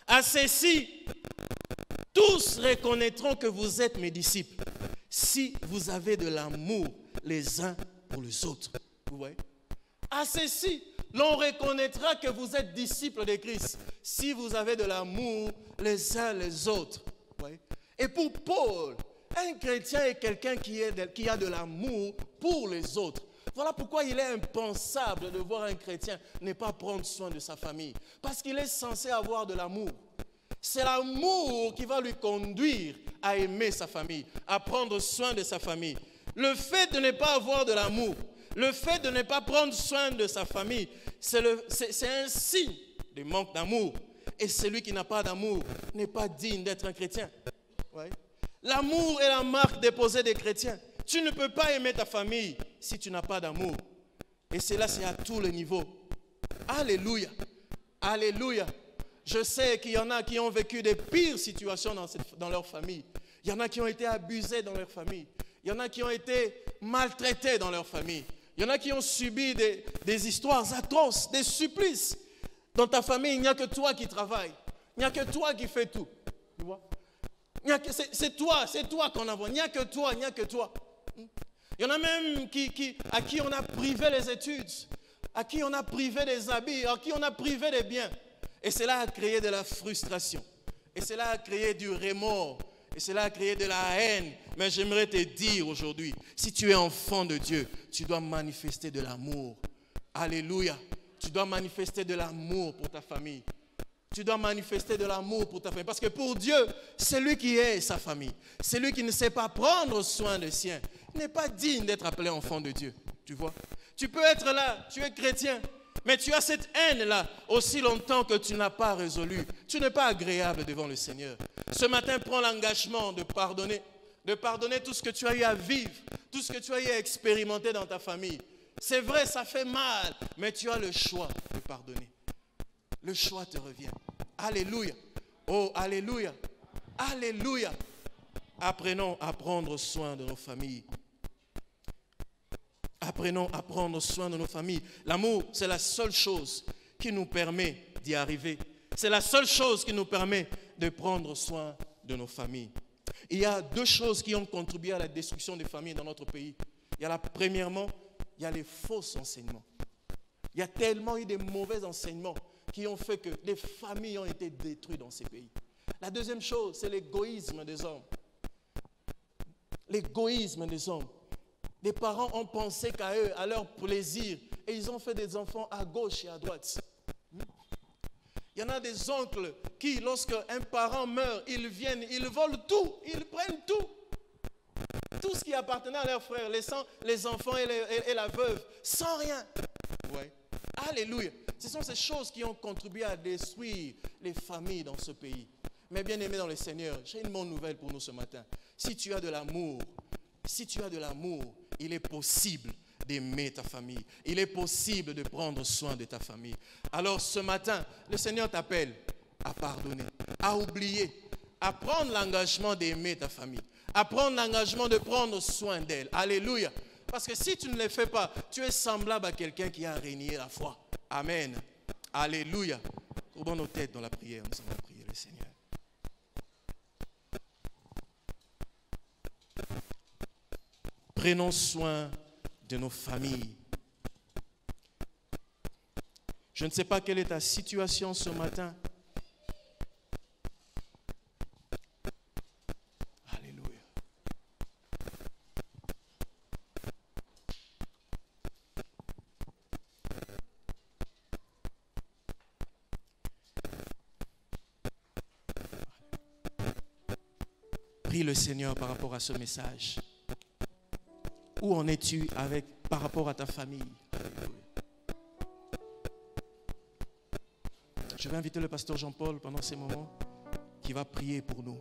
À ceci, tous reconnaîtront que vous êtes mes disciples si vous avez de l'amour les uns pour les autres. Vous voyez? À ceci, l'on reconnaîtra que vous êtes disciples de Christ si vous avez de l'amour les uns les autres. Vous voyez? Et pour Paul, un chrétien est quelqu'un qui a de l'amour pour les autres. Voilà pourquoi il est impensable de voir un chrétien ne pas prendre soin de sa famille. Parce qu'il est censé avoir de l'amour. C'est l'amour qui va lui conduire à aimer sa famille, à prendre soin de sa famille. Le fait de ne pas avoir de l'amour, le fait de ne pas prendre soin de sa famille, c'est un signe de manque d'amour. Et celui qui n'a pas d'amour n'est pas digne d'être un chrétien. Ouais. L'amour est la marque déposée des chrétiens. Tu ne peux pas aimer ta famille si tu n'as pas d'amour. Et cela, c'est à tous les niveaux. Alléluia. Alléluia. Je sais qu'il y en a qui ont vécu des pires situations dans leur famille. Il y en a qui ont été abusés dans leur famille. Il y en a qui ont été maltraités dans leur famille. Il y en a qui ont subi des histoires atroces, des supplices. Dans ta famille, il n'y a que toi qui travailles. Il n'y a que toi qui fais tout. Tu vois? C'est toi qu'on envoie. Il n'y a que toi, il n'y a que toi. Il y en a même à qui on a privé les études, à qui on a privé des habits, à qui on a privé des biens. Et cela a créé de la frustration. Et cela a créé du remords. Et cela a créé de la haine. Mais j'aimerais te dire aujourd'hui, si tu es enfant de Dieu, tu dois manifester de l'amour. Alléluia. Tu dois manifester de l'amour pour ta famille. Tu dois manifester de l'amour pour ta famille. Parce que pour Dieu, c'est lui qui est sa famille. C'est lui qui ne sait pas prendre soin des siens. Il n'est pas digne d'être appelé enfant de Dieu. Tu vois? Tu peux être là, tu es chrétien. Mais tu as cette haine-là aussi longtemps que tu n'as pas résolu. Tu n'es pas agréable devant le Seigneur. Ce matin, prends l'engagement de pardonner tout ce que tu as eu à vivre, tout ce que tu as eu à expérimenter dans ta famille. C'est vrai, ça fait mal, mais tu as le choix de pardonner. Le choix te revient. Alléluia. Oh, alléluia. Alléluia. Apprenons à prendre soin de nos familles. Apprenons à prendre soin de nos familles. L'amour, c'est la seule chose qui nous permet d'y arriver. C'est la seule chose qui nous permet de prendre soin de nos familles. Il y a deux choses qui ont contribué à la destruction des familles dans notre pays. Premièrement, il y a les faux enseignements. Il y a tellement eu de mauvais enseignements qui ont fait que les familles ont été détruites dans ces pays. La deuxième chose, c'est l'égoïsme des hommes. L'égoïsme des hommes. Les parents ont pensé qu'à eux, à leur plaisir, et ils ont fait des enfants à gauche et à droite. Il y en a des oncles qui, lorsqu'un parent meurt, ils viennent, ils volent tout, ils prennent tout. Tout ce qui appartenait à leurs frères, laissant les enfants et la veuve, sans rien. Ouais. Alléluia. Ce sont ces choses qui ont contribué à détruire les familles dans ce pays. Mais bien aimés dans le Seigneur, j'ai une bonne nouvelle pour nous ce matin. Si tu as de l'amour, il est possible d'aimer ta famille. Il est possible de prendre soin de ta famille. Alors ce matin, le Seigneur t'appelle à pardonner, à oublier, à prendre l'engagement d'aimer ta famille, à prendre l'engagement de prendre soin d'elle. Alléluia. Parce que si tu ne le fais pas, tu es semblable à quelqu'un qui a renié la foi. Amen. Alléluia. Courbons nos têtes dans la prière. Nous allons prier le Seigneur. Prenons soin de nos familles. Je ne sais pas quelle est ta situation ce matin. Alléluia. Prie le Seigneur par rapport à ce message. Où en es-tu par rapport à ta famille? Je vais inviter le pasteur Jean-Paul pendant ces moments qui va prier pour nous.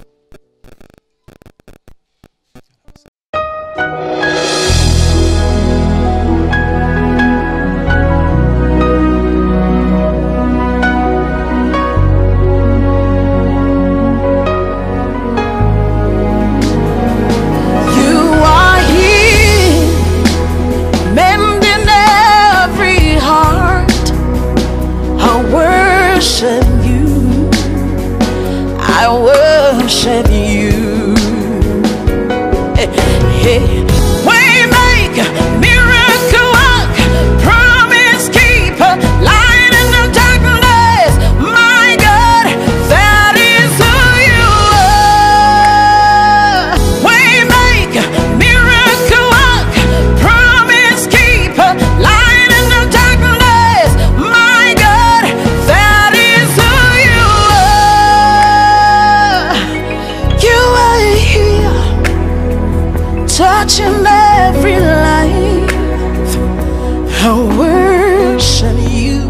touching every life. I worship you.